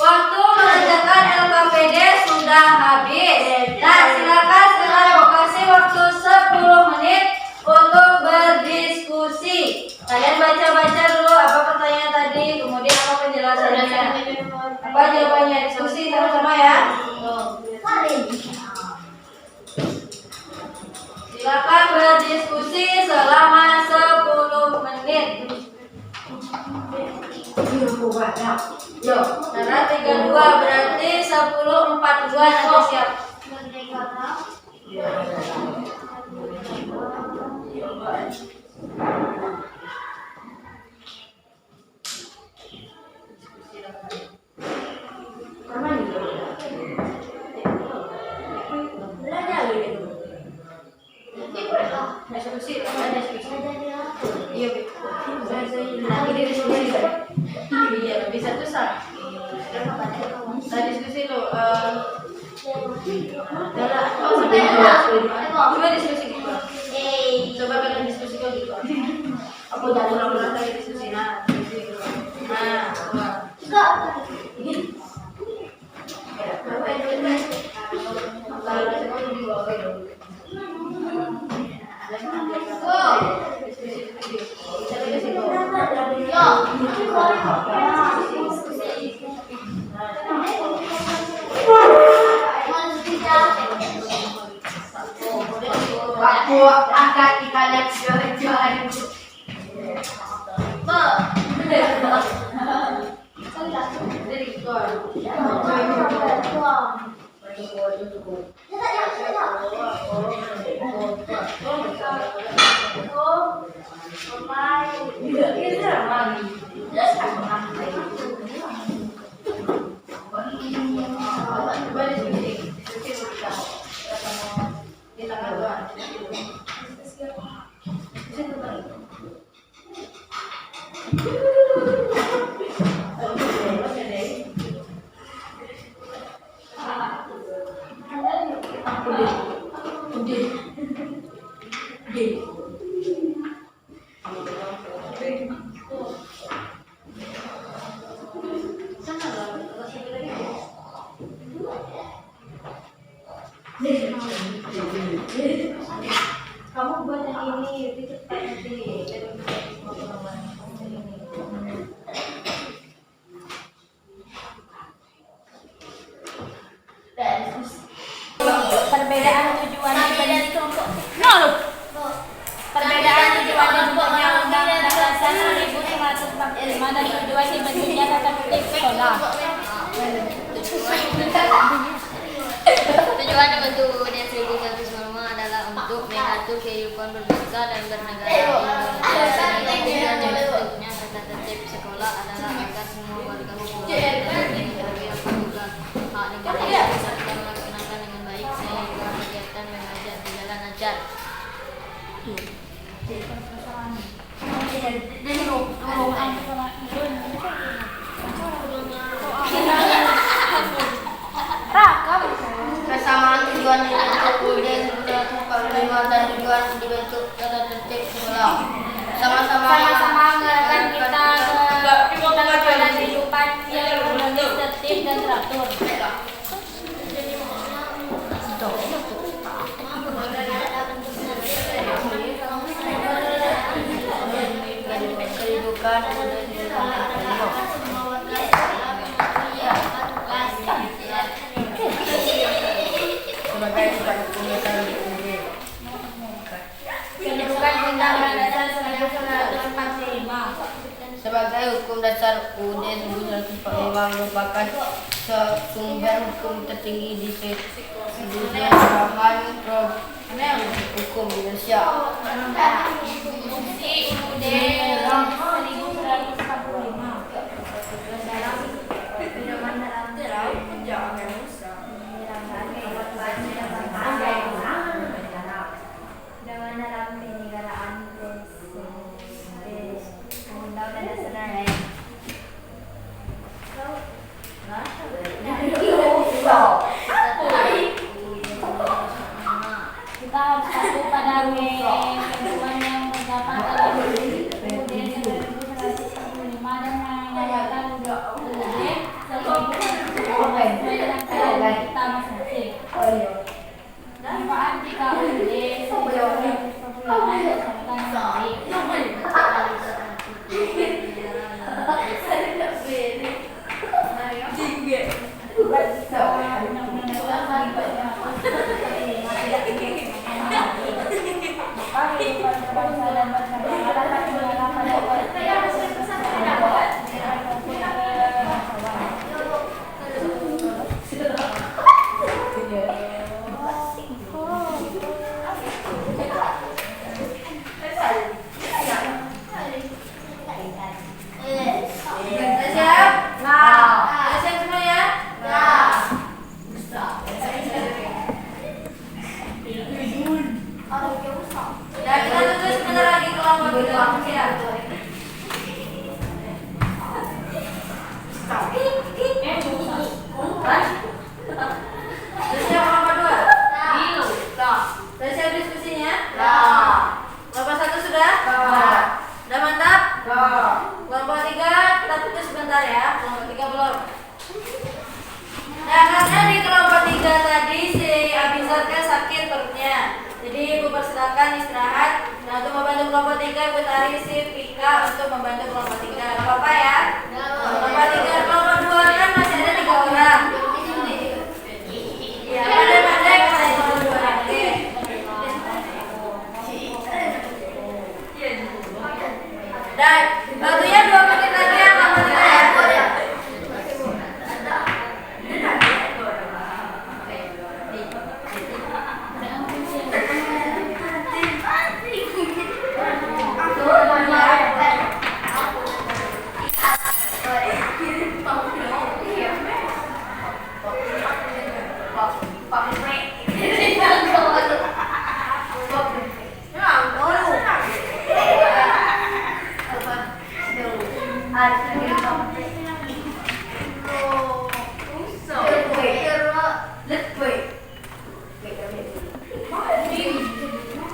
Waktu mengerjakan LKPD sudah habis. Nah, silakan sekarang kasih waktu 10 menit untuk berdiskusi. Kalian baca-baca dulu apa pertanyaan tadi, kemudian apa penjelasannya, apa jawabannya. Diskusi sama-sama ya. Silakan berdiskusi selama 10 menit. Karena 32 berarti 10:42 nanti siap. Iya, bisa tuh. Diskusi lo. Aku akan kalian jual-jual. Kamu buat yang ini lebih cepat nanti. Perbedaan tujuan dari kelompok. Perbedaan tujuan dan bentuknya Undang-Undang Dasar 1945 dan tujuan dibentuknya tata tertib sekolah. Tujuan membentuk UUD 1945 adalah untuk mengatur kehidupan berbangsa dan bernegara di Indonesia. Tujuan dibentuknya tata tertib sekolah adalah agar semua warga mempunyai hak negara serta melaksanakan dengan baik sehingga kegiatan mengajar berjalan lancar. Kesamaan tujuan dibentuk UUD 1945 dan tujuan dibentuk tata tertib sekolah. Sama-sama mengarahkan kita ke pada kehidupan yang lebih tertib dan teratur. kehidupan sebagai Kedudukan Undang-Undang Dasar 1945 sebagai hukum dasar UUD 1945 merupakan sumber hukum tertinggi di dunia hukum Indonesia. Fungsi UUD 1945 kita harus patuh pada ketentuan yang terdapat dalam UUD 1945 dan mengajarkan UUD 1945 dengan keadaan kita masing-masing. Manfaat jika UUD 1945 dilaksanakan dengan baik. Persilakan istirahat. Nah, untuk membantu kelompok 3 Ibu Tari si Vika untuk membantu kelompok 3. Gak apa-apa ya? Kelompok 3, kelompok 2 kan masih ada 3 orang. Ya, pandai-pandai kalau kelompok 2 nanti.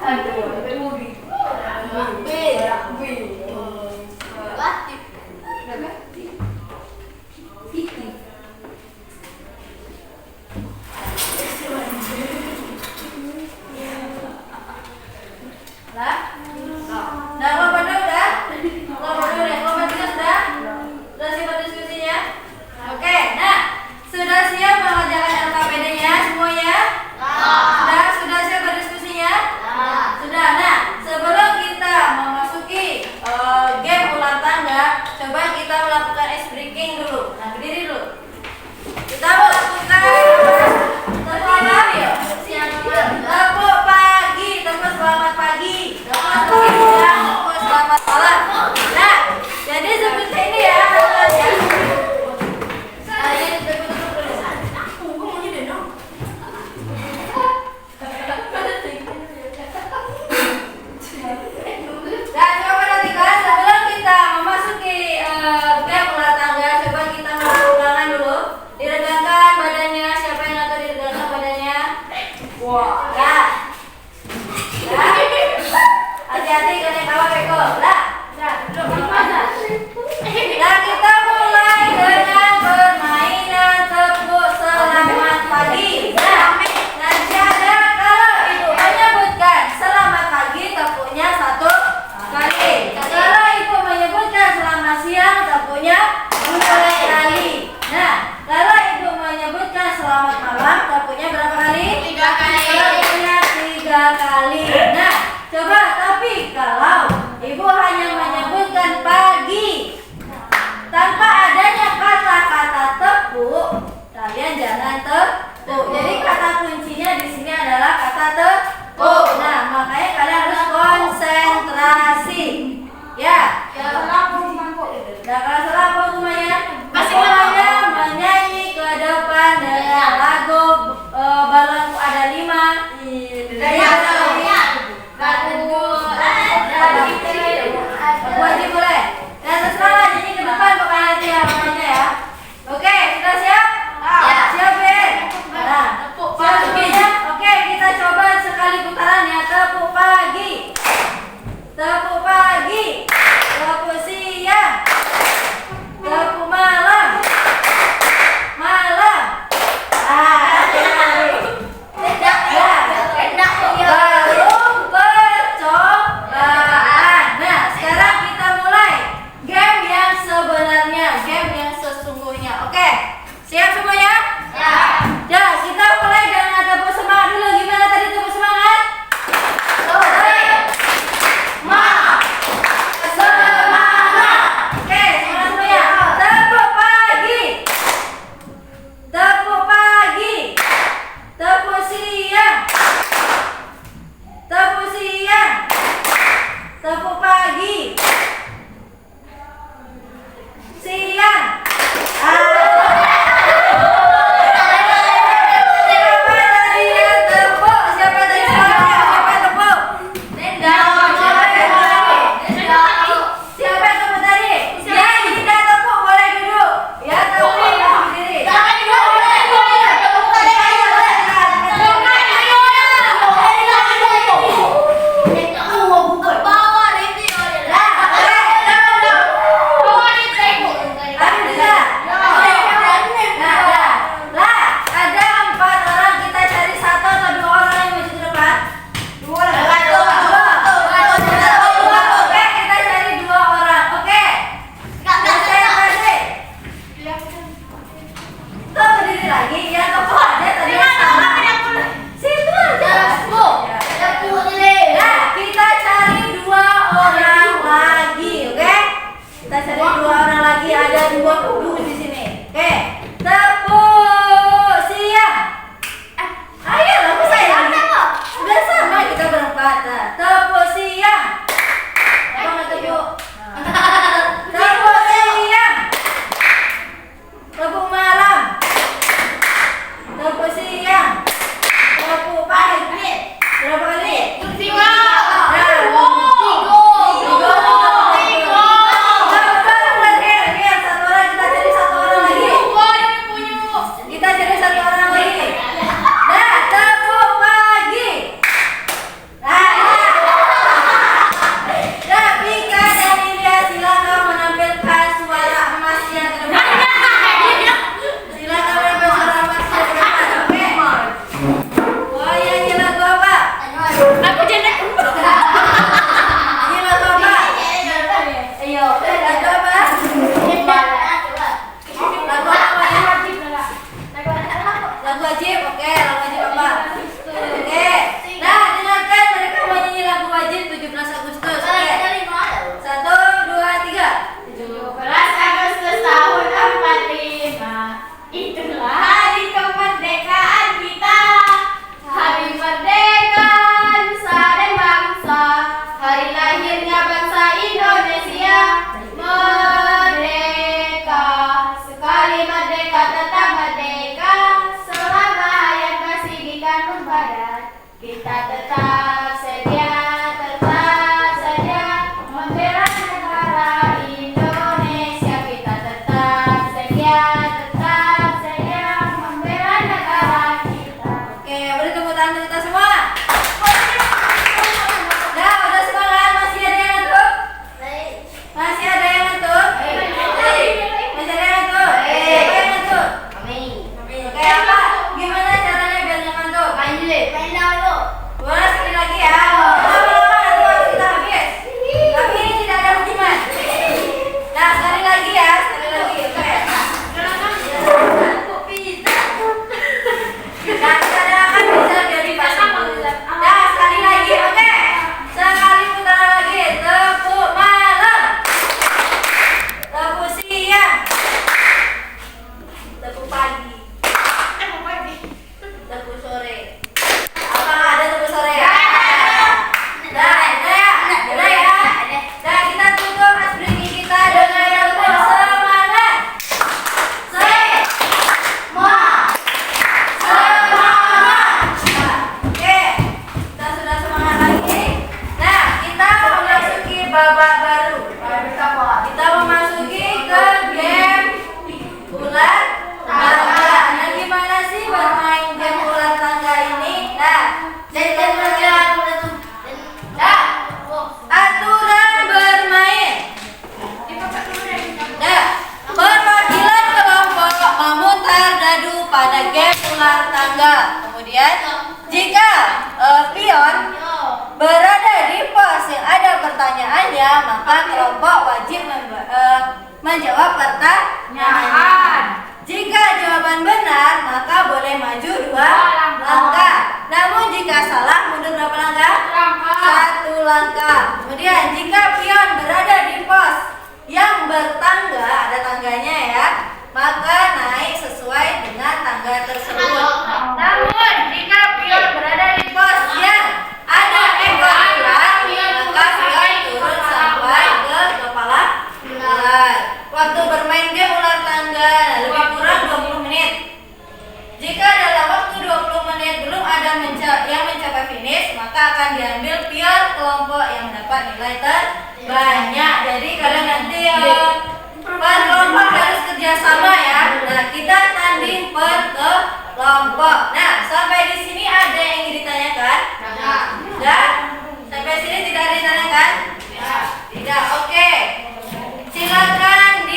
Nah, kelompok 2 udah? Kelompok 2 udah? Kelompok 3 sudah? Sudah siap diskusinya? Oke, nah sudah siap mengerjakan LKPD-nya semuanya? Sudah siap berdiskusinya? Sudah. Nah, sebelum kita memasuki game ular tangga, coba kita melakukan ice breaking dulu. Nah, berdiri dulu. Kita melakukan tepuk pagi. Tepuk pagi, tepuk selamat pagi. Tepuk selamat malam. Nah, jadi seperti ini ya. Dan coba perhatikan sebelum kita memasuki game ular tangga, coba kita melakukan dulu. Diregangkan badannya, siapa yang ngatur diregangkan badannya? Wah, ya. Hati-hati kena kawa beko. Lah. Nah, kita mulai dengan permainan tepuk selamat pagi. Nah, ada kalau ibu menyebutkan selamat pagi, tepuknya 1 kali. Kalau ibu menyebutkan selamat siang, tepuknya 2 kali. Nah, kalau ibu menyebutkan selamat malam, tepuknya berapa kali? 3 kali. Tepuknya 3 kali. Nah, coba tapi kalau ibu hanya menyebutkan pagi tanpa adanya kata-kata tepuk, kalian jangan tepuk. Jadi kata kuncinya di sini adalah kata tepuk. Nah, makanya kalian harus konsentrasi. Ya. Nah, kalau salah apa hukumannya? Hukumannya menyanyi ke depan dengan lagu balonku ada 5. Wajib boleh. Nah, terserah nyanyi ke depan pokoknya nanti ya pokoknya ya. Oke, sudah siap? Siap, Ben? Nah, siap semuanya? Oke, kita coba sekali menjawab pertanyaan. Jika jawaban benar, maka boleh maju 2 langkah. Namun jika salah, mundur berapa langkah? 1 langkah. Kemudian jika pion berada di pos yang bertangga, ada tangganya ya, maka naik sesuai dengan tangga tersebut. Namun jika pion berada di pos yang ada ekor ular, maka pion turun sampai ke kepala ular. Waktu bermain game ular tangga lebih kurang 20 menit. Jika dalam waktu 20 menit belum ada yang mencapai finish, maka akan diambil pion kelompok yang mendapat nilai terbanyak. Jadi kalian nanti per kelompok harus kerjasama ya. Nah, kita tanding per kelompok. Nah, sampai di sini ada yang ingin ditanyakan? Tidak? Sampai sini tidak ada yang ditanyakan? Tidak. Oke. Silakan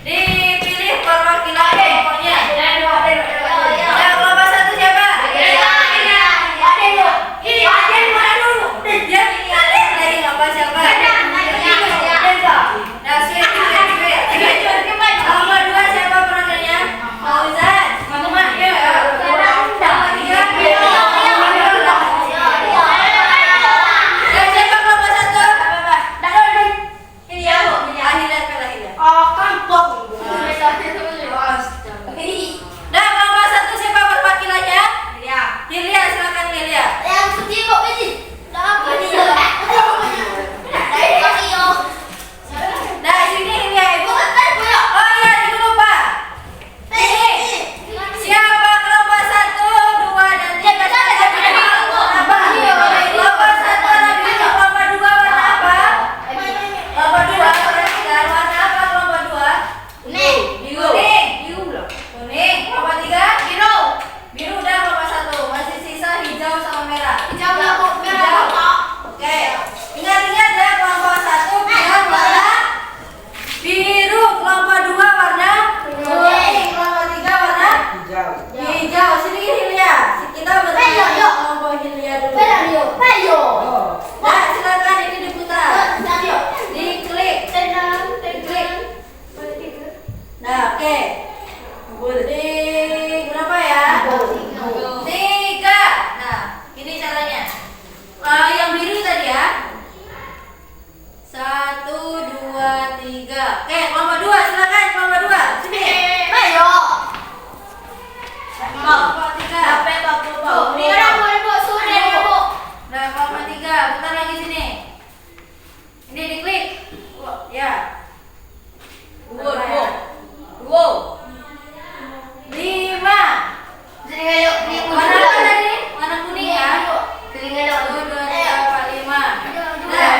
dipilih perwakilan kelompoknya. Ya, kelompok 1 siapa? Lagi apa siapa? Nah, kelompok 2 siapa perannya? Fauzan. Siapa kelompok 1? Nah, kelompok 1 siapa perwakilannya? Hilya, silakan Hilya. Nah, sini Hilya ibu. Oh iya, ibu lupa. Ini siapa kelompok 1, 2 dan 3? Apa? Kelompok 1 warna biru, kelompok 2 warna apa? Kelompok 2 perhatikan warna apa kelompok 2? Kuning. Kuning. Kelompok 3? Biru udah kelompok 1. Masih sisa hijau sama merah. Hijau. Oke. Ingat-ingat ya, kelompok 1 bilang warna biru, kelompok 2 warna kuning, kelompok 3 warna hijau. Sini Hilya. Kita bertanya kelompok Hilya dulu. Nah, silakan ini diputar. Diklik. Nah, oke. Berapa ya? 3. Nah, ini caranya. Yang biru tadi ya. 1, 2, 3. Oke, kelompok 2 silakan kelompok 2. Sini. Kelompok 3. Nah, kelompok 3. Putar lagi sini. Ini diklik. Ya. 5. Warna apa tadi? Warna kuning ya. 1, 2, 3, 4, 5. Nah,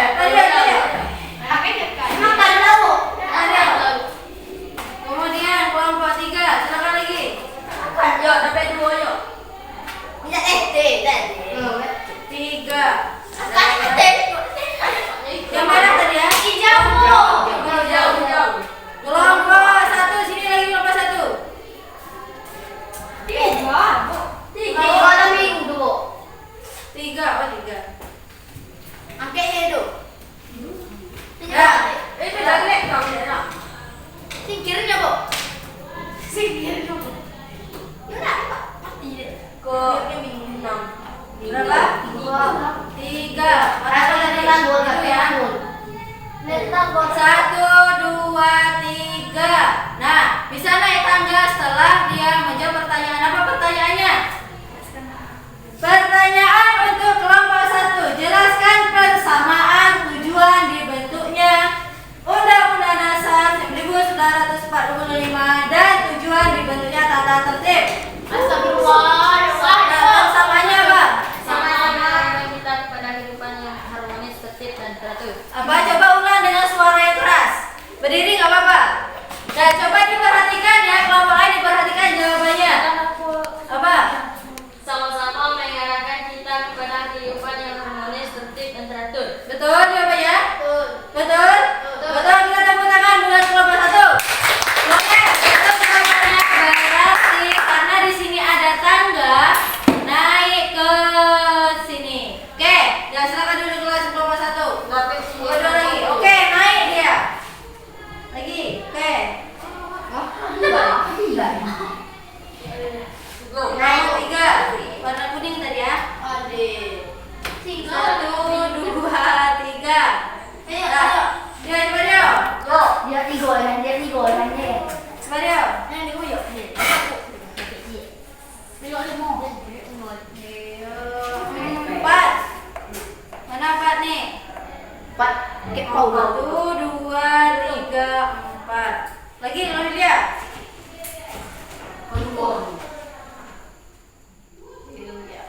kemudian kelompok 3, silakan lagi. Yuk, sampai 2 yuk. 3. Yang mana tadi ya? Hijau. Kelompok 1, sini lagi kelompok 1. 3. Oh, 3. Ya, itu dalek kau ya. Singkirnya, Bu. Kok 6. Berapa? 3. Mana tadi itu ya? 1, 2, 3. Nah, bisa naik tangga setelah dia menjawab pertanyaan. Apa pertanyaannya? Pertanyaan untuk kelompok 1. Jelaskan persamaan tujuan dibentuknya Undang-Undang Dasar 1945 dan tujuan dibentuknya tata tertib. Samanya apa? Sama-sama kita kepada kehidupan yang harmonis, tertib dan teratur. Apa? Coba ulang dengan suara yang keras. Berdiri nggak apa-apa. Dan coba diperhatikan ya, kelompok lain diperhatikan jawabannya. Apa? Sama-sama mengarahkan kita kepada kehidupan yang harmonis, tertib dan teratur. Betul jawabannya? Betul? Betul, kita tepuk tangan buat kelompok 1. Oke, itu kelompoknya berarti karena di sini ada tangga naik ke sini. Oke, ya silakan duduk kelas kelompok 1. Kedua lagi. Oke, naik dia. 1, 2, 3. Dia coba dia. Dia tiga orang ni. Coba dia. Empat. Mana empat nih? 4 ke kau. 1, 2, 3, 4. Lagi dia.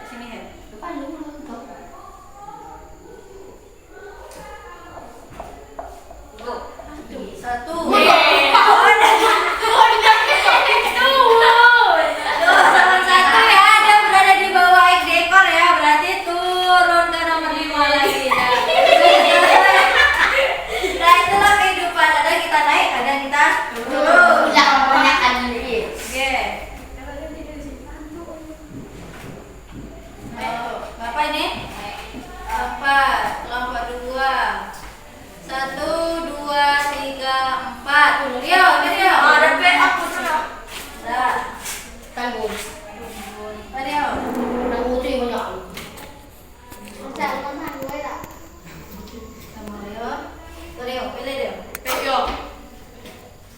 Sini ya. Satu. Sama satu ya, ada berada di bawah X dekor ya, berarti turun ke nomor 5 lagi. Nah itulah kehidupan, kadang kita naik, kadang kita turun. Oke. Berapa ini? 4, kelompok 2. 1, 2, 3, 4. Rio. Ada pe aku sana. Dah. Tanggung. Rio. Tanggung tu banyak. Sama Rio. Rio, pilih dia. Pejo.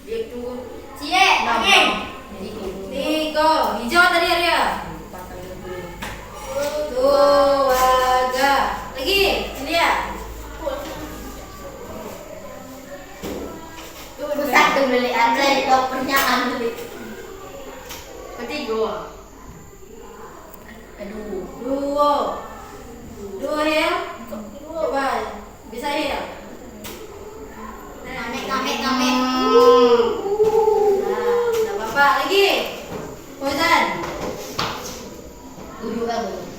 Dia tunggu. Cie, angin. 3. Hijau tadi Rio. 2, lagi. Ini ya. Satu beli ada kau pernyataan beli. Ketiga. Kedua. 2 ya. Coba. Bisa ya? Namek. Nah, enggak apa-apa. Lagi. Bosan. 7 lagi.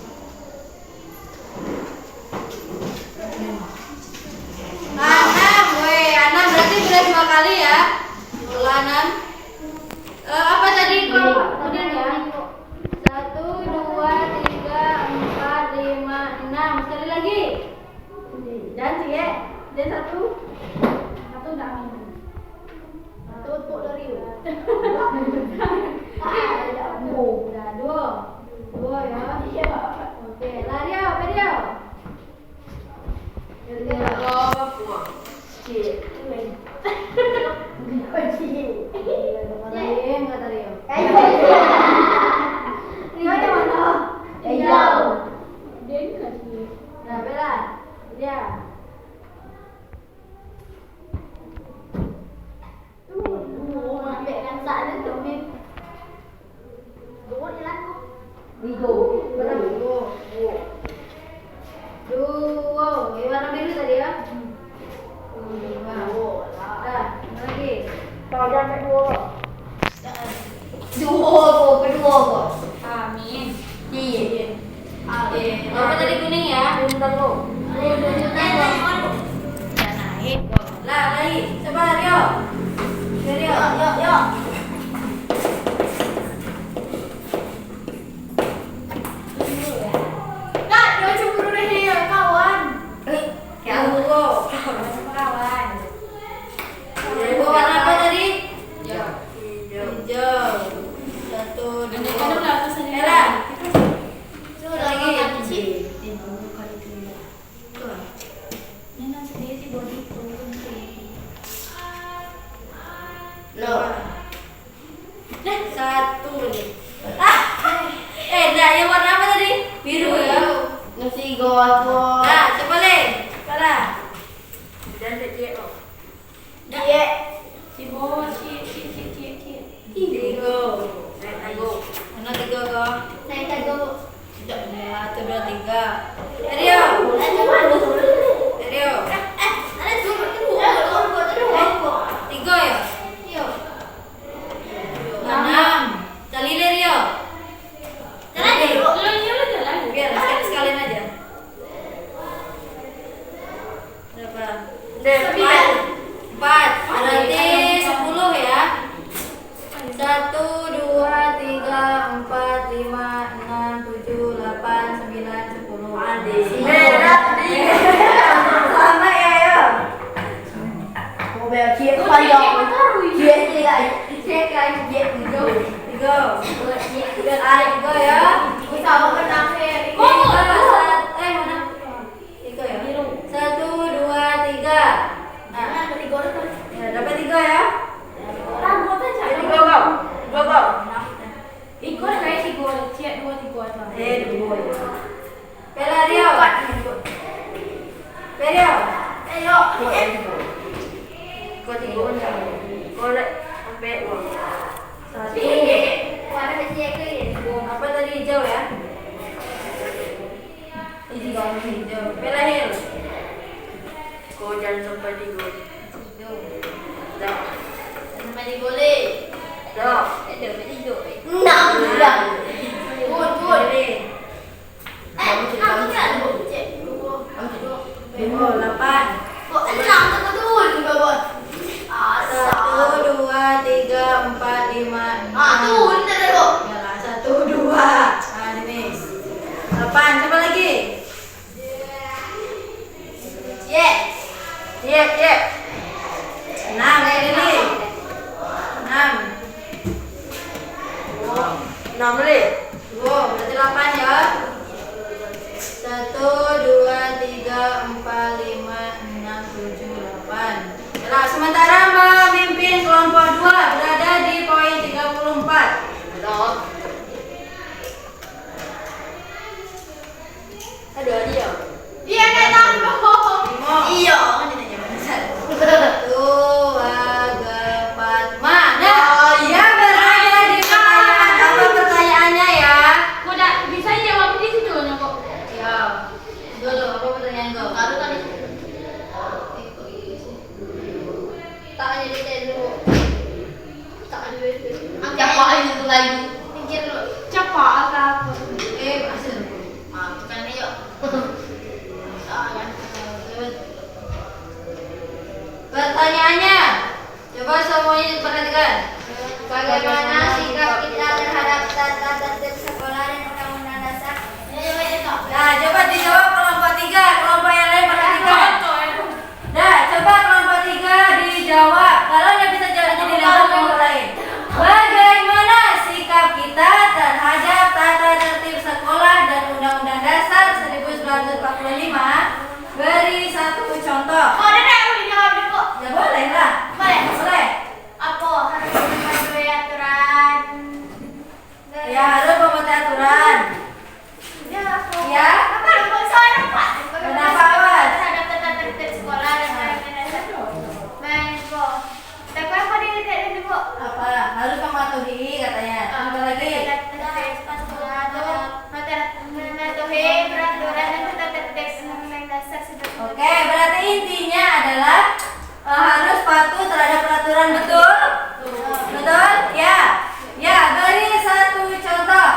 6, weh. 6 berarti sudah 2 kali ya. 6. Apa tadi kok? Udah ya. 1, 2, 3, 4, 5, 6. Sekali lagi. Dan cie. Dan 1. 1 enggak minum. 1 untuk dari. Udah 2 ya. Oke, lari ya, Rio. Warna biru tadi ya? Dah, lagi. Kedua. Amin. Iya. Apa tadi kuning ya? Bentar lo. Naik. Lah, lagi. Coba Rio. Rio. Yuk. Warna apa tadi? Hijau. 1, 2. Merah. Lagi. Lo. 1 nih. Nah, yang warna apa tadi? Biru ya. Nasi goreng. Nah, coba Le. Salah. Dan cie. Dia. Tiga. Mana 3 kok? Saya teguh. 1, 2, 3. Rio. Rio. 3 ya? 6. Kali Le Rio. Biar sekali-sekalian aja. Berapa? 4. Berarti 10 ya. 1, 2, 3, 4, 5, 6, 7, 8, 9, 10. Sama ya ya. Mobil chia panjang. Chia lại. Chia cái chia từ 3. 3 ya. Sao mà nang he. Mana? Kau tiga macam. Kau nak sampai uang. Satu. Warna dia ke ya? Apa tadi hijau ya? Hijau. Pelahir. Kau jangan sampai tiga. Dah. Sampai digoleh. Dah. Ada tiga. Enam dah. Kamu cek kamu. Oh, 8. Kok enam tu betul juga bos? 1, 2, 3, 4, 5, 6. Tu udah dah bos. Yalah, 1, 2. Nah, ini. 8. Siapa lagi? Yes. Yep. 6 ini. 6. 6 balik. Wow, berarti 8 ya. 1, 2, 3, 4, 5, 6, 7, 8. Yalah, sementara memimpin kelompok 2 berada di poin 34. Dah. Ada dia. Dia nak tahu. Iya, kan ditanya benar. 1, 2, 4, mana? Dia berada di pertanyaan. Apa pertanyaannya ya? Kau dah bisa jawab di situ kok. Ya. Dulu, apa pertanyaan kau? Baru tadi. Tak hanya detail dulu. Tak ada detail. Siapa itu lagi? Pikir dulu. Siapa apa? Hasil. Bukan ayo. Pertanyaannya, coba semuanya diperhatikan. Bagaimana sikap kita terhadap tata tertib sekolah dan undang-undang dasar? Nah, coba dijawab kelompok 3, kelompok yang lain perhatikan. Nah, coba kelompok 3 dijawab. Kalau nggak bisa jawab jadi lewat kelompok lain. Bagaimana sikap kita terhadap tata tertib sekolah dan undang-undang dasar 1945? Beri satu contoh. Oh, dah boleh jawab dulu. Ya boleh lah. Boleh. Apa harus mematuhi aturan? Ya harus mematuhi aturan. Ya. Apa lupa soal apa? Kenapa, Awas? Terhadap tata tertib sekolah dan undang-undang dasar. Baik, Bu. Tapi apa dia tidak ada, Bu? Apa? Harus mematuhi katanya. Apa lagi? Mematuhi peraturan dan tata tertib undang-undang dasar. Oke, berarti intinya adalah harus patuh terhadap peraturan, betul? Betul? Ya. Ya, beri satu contoh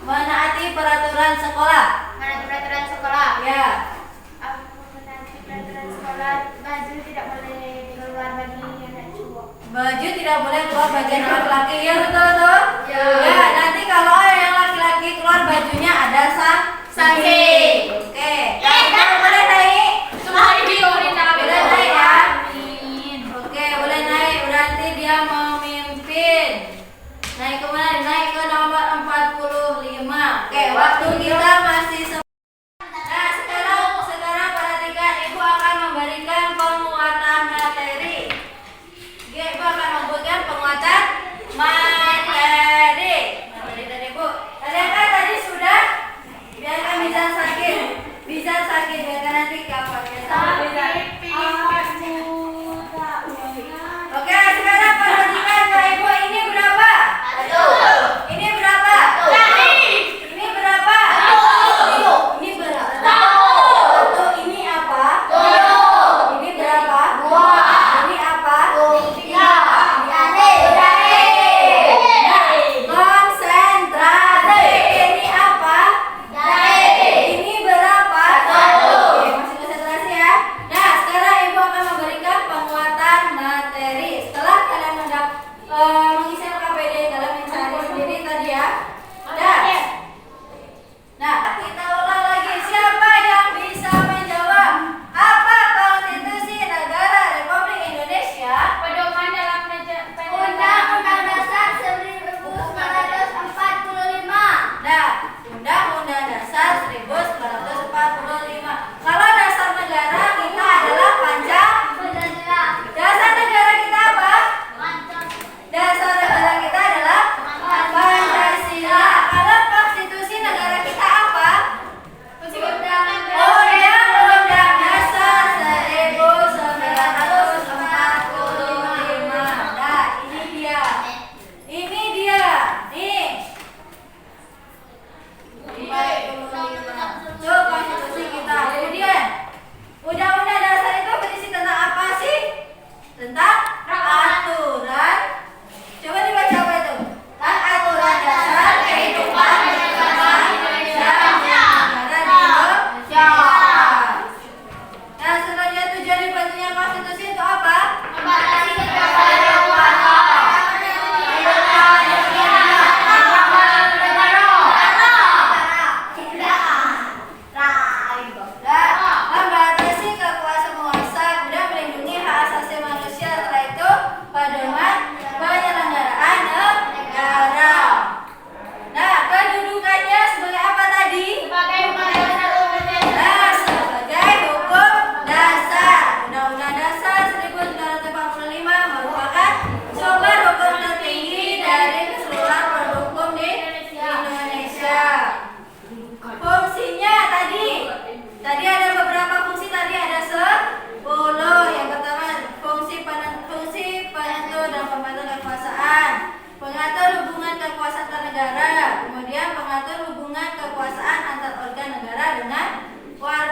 menaati peraturan sekolah. Menaati peraturan sekolah. Ya. Menaati peraturan sekolah, baju tidak boleh keluar bagi anak cowok. Baju tidak boleh keluar bagian laki-laki. Ya, betul? Ya, nanti kalau yang laki-laki keluar bajunya ada sanksi. Oke. Kalau boleh naik. Boleh naik ya. Oke, boleh naik. Berarti dia memimpin. Naik ke mana? Naik ke nomor 45. Oke, waktu kita masih Nah, sekarang perhatikan. Ibu akan memberikan penguatan materi. Oke, Ibu akan memberikan penguatan materi. Materi dari Ibu. Kalian kan tadi sudah biarkan bisa sakit.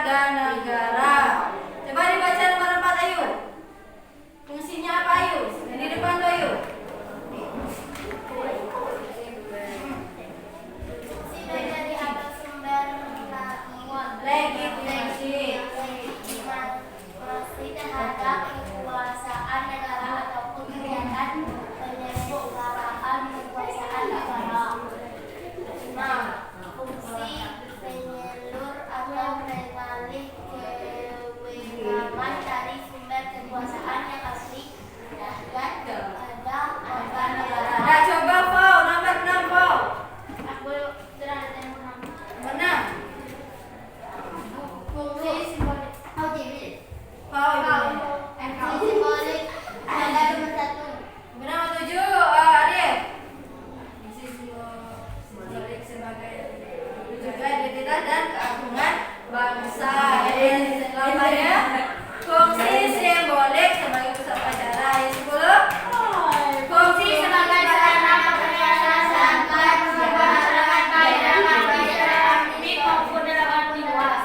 warga negara. Coba dibaca nomor 4 ayo. Fungsinya apa ayo? Yang di depan tuh ayo. Fungsi dari atau sumber Legitimasi. legitimasi terhadap kekuasaan negara ataupun kegiatan penyelenggaraan kekuasaan negara. Nah, fungsi penyalur atau pengalih kewenangan dari sumber kekuasaan yang asli kepada warga negara. Nah, coba Pau, nomor 6 Pau. Aku terang yang Menang. fungsi simbolik. Oh, jadi Pau ini. fungsi simbolik ada nomor 1. Benar 7 Arif. Fungsi simbolik sebagai menjaga identitas dan keagungan bangsa. Selanjutnya fungsi simbolik sebagai pusat upacara. Yang 10 Fungsi sebagai sarana penjelasan masyarakat baik dalam acara akademik maupun dalam arti luas.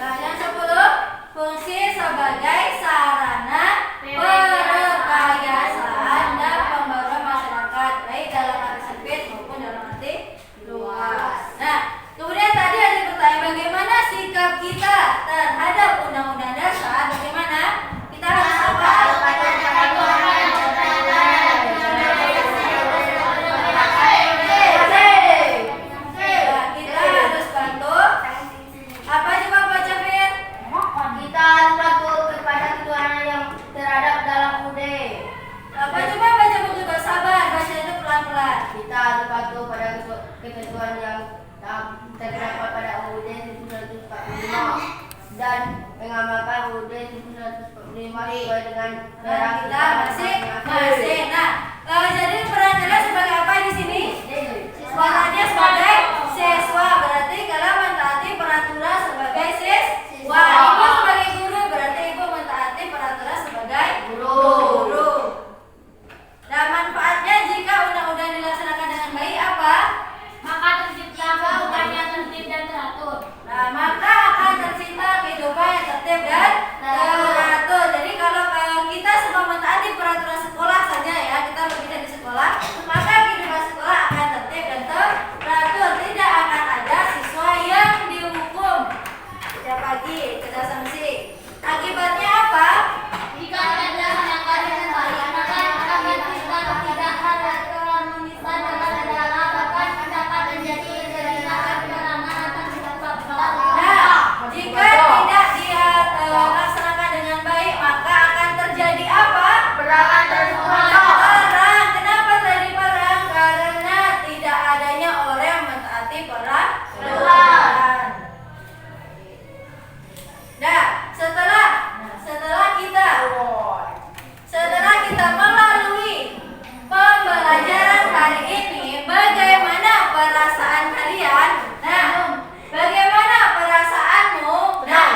Nah, yang 10 fungsi sebagai sarana perekayasaan dan pembaruan masyarakat baik dalam arti sempit maupun dalam arti luas. Nah, kemudian tadi ada pertanyaan bagaimana sikap kita terhadap undang-undang dasar? Bagaimana? Kita harus apa? Nah, kita harus patuh. Apa coba baca Fir? Kita harus patuh kepada ketuhanan yang terhadap dalam UUD. Apa coba baca buku sabar, baca itu pelan-pelan. Kita harus patuh pada ketentuan yang terdapat pada UUD 1945 dan mengamalkan UUD 1945 sesuai dengan Nah, kita masih. Nah, jadi peran kalian sebagai apa di sini? Perannya sebagai siswa. Berarti kalian mentaati peraturan sebagai siswa. Ibu sebagai guru berarti ibu mentaati peraturan sebagai guru. Dan manfaatnya jika undang-undang dilaksanakan dengan baik apa? Maka tercipta kehidupan yang tertib dan teratur. Nah, maka akan tercipta kehidupan yang tertib dan teratur. Jadi kalau kita semua mentaati peraturan sekolah saja ya, kita bekerja di sekolah, maka kehidupan sekolah akan tertib dan teratur. Tidak akan ada siswa yang dihukum setiap pagi, kena sanksi. Akibatnya apa? Jika Anda melakukan dengan baik, maka akan tercipta ketidakharmonisan dalam negara, bahkan dapat menjadi kegiatan perangan atas sebab Nah, jika tidak dilaksanakan dengan baik, maka akan terjadi apa? Perangan tersurat. Perang. Kenapa terjadi perang? Karena tidak adanya orang yang mentaati peraturan. Nah, setelah kita melalui pembelajaran hari ini, bagaimana perasaan kalian? Nah, bagaimana perasaanmu? Nah,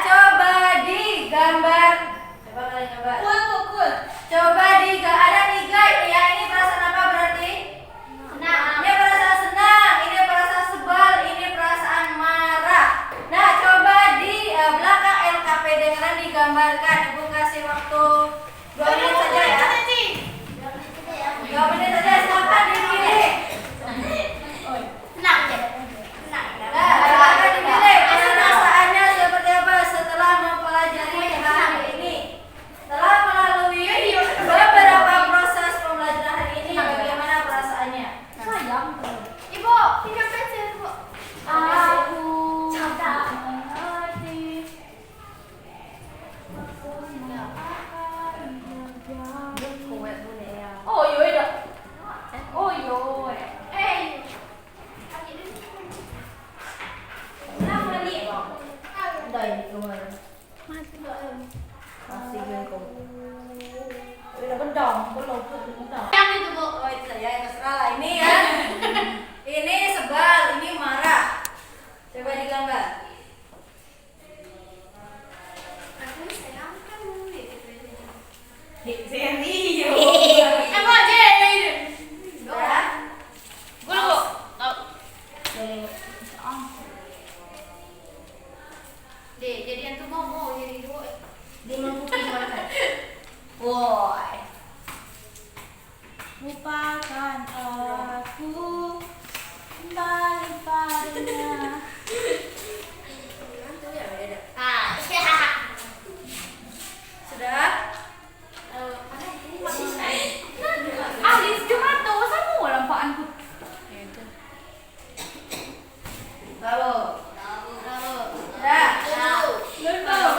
coba digambar. Coba kalian gambar. Coba ada 3 ini ya. Ini perasaan apa berarti? Ini perasaan senang, ini perasaan sebal, ini perasaan marah. Nah, coba di belakang LKPD kalian digambarkan. Ibu kasih waktu 2 menit saja ya. 2 menit saja, silakan dipilih. Nah, silakan dipilih. Perasaannya seperti apa setelah mempelajari hari ini? Setelah melalui beberapa proses pembelajaran hari ini, bagaimana perasaannya? Ibu, pinjam pensil, Bu. Aku tak mengerti. Oh iya dah. Oh iya. Dari kemarin. Masih gengkong. Udah bendong, belum bendong. Yang itu, Bu. Oh itu ya, terserah lah. Ini ya. Ini sebal, ini marah. Coba digambar. Aku sayang kamu gitu. Serius. Aku aja ini. Ya. Gue lu. Dari lupakan aku kembali padanya. Sudah? Alis cuma tuh semua lampaanku. Bravo. Sudah? Belum.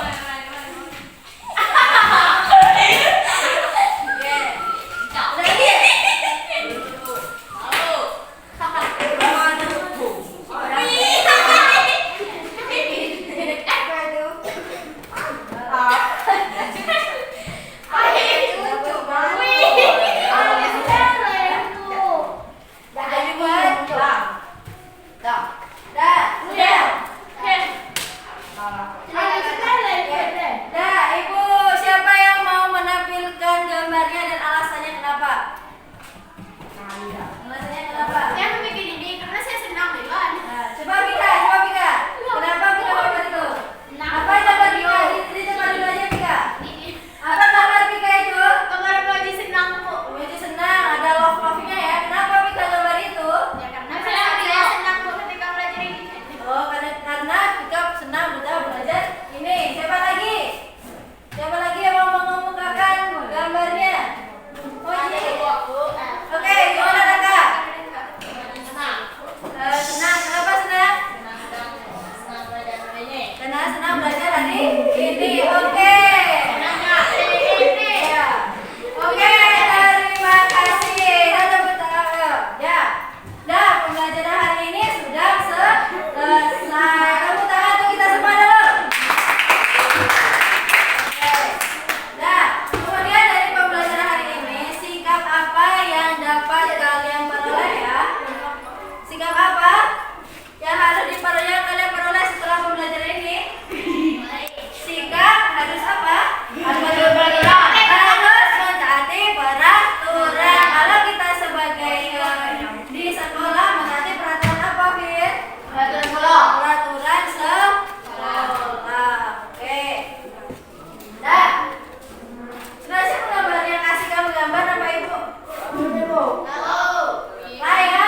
Senang belajar hari ini, oke. Ya. Oke, terima kasih. Tepuk tangan. Ya. Nah, pembelajaran hari ini sudah selesai. Tepuk tangan untuk kita semua dulu. Oke. Nah, kemudian dari pembelajaran hari ini, sikap apa yang dapat kalian peroleh ya? Sikap apa yang harus kalian peroleh setelah pembelajaran ini? Sikap harus apa? Harus mentaati peraturan. Kalau kita sebagai di sekolah mentaati peraturan apa, Fir? Peraturan sekolah. Peraturan sekolah. Oke. Nah, sudah siap gambarnya? Kasih kamu gambar apa Ibu? Ibu. Baik ya?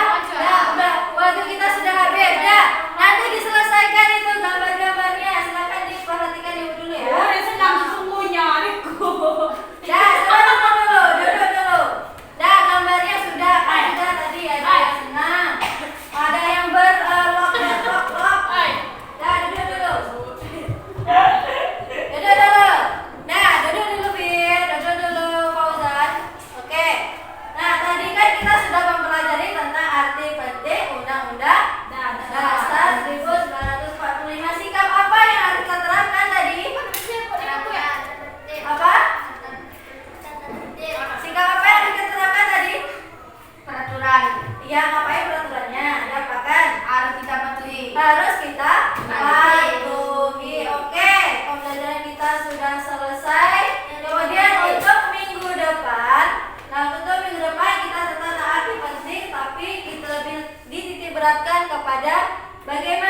Udah. Waktu kita sudah habis. Dah. Nanti diselesaikan itu gambar-gambarnya. Silakan diperhatikan Ibu dulu ya. Senang sesungguhnya adikku. Dah, duduk dulu. Dah, gambarnya sudah ada tadi, ada yang senang, ada yang berlok. Dah, duduk dulu. Nah, duduk dulu, Bir. Duduk dulu, Fauzan. Oke. Nah, tadi kan kita sudah mempelajari tentang arti penting Undang-Undang Dasar 1945. Sikap apa yang harus kita terapkan tadi? Apa? Sikap apa yang harus kita terapkan tadi? Peraturan. Iya, ngapain peraturannya? Ada apa kan? Harus kita patuhi. Oke, pembelajaran kita sudah selesai. Kemudian untuk minggu depan, kita tetap arti penting, tapi kita lebih dititik beratkan kepada bagaimana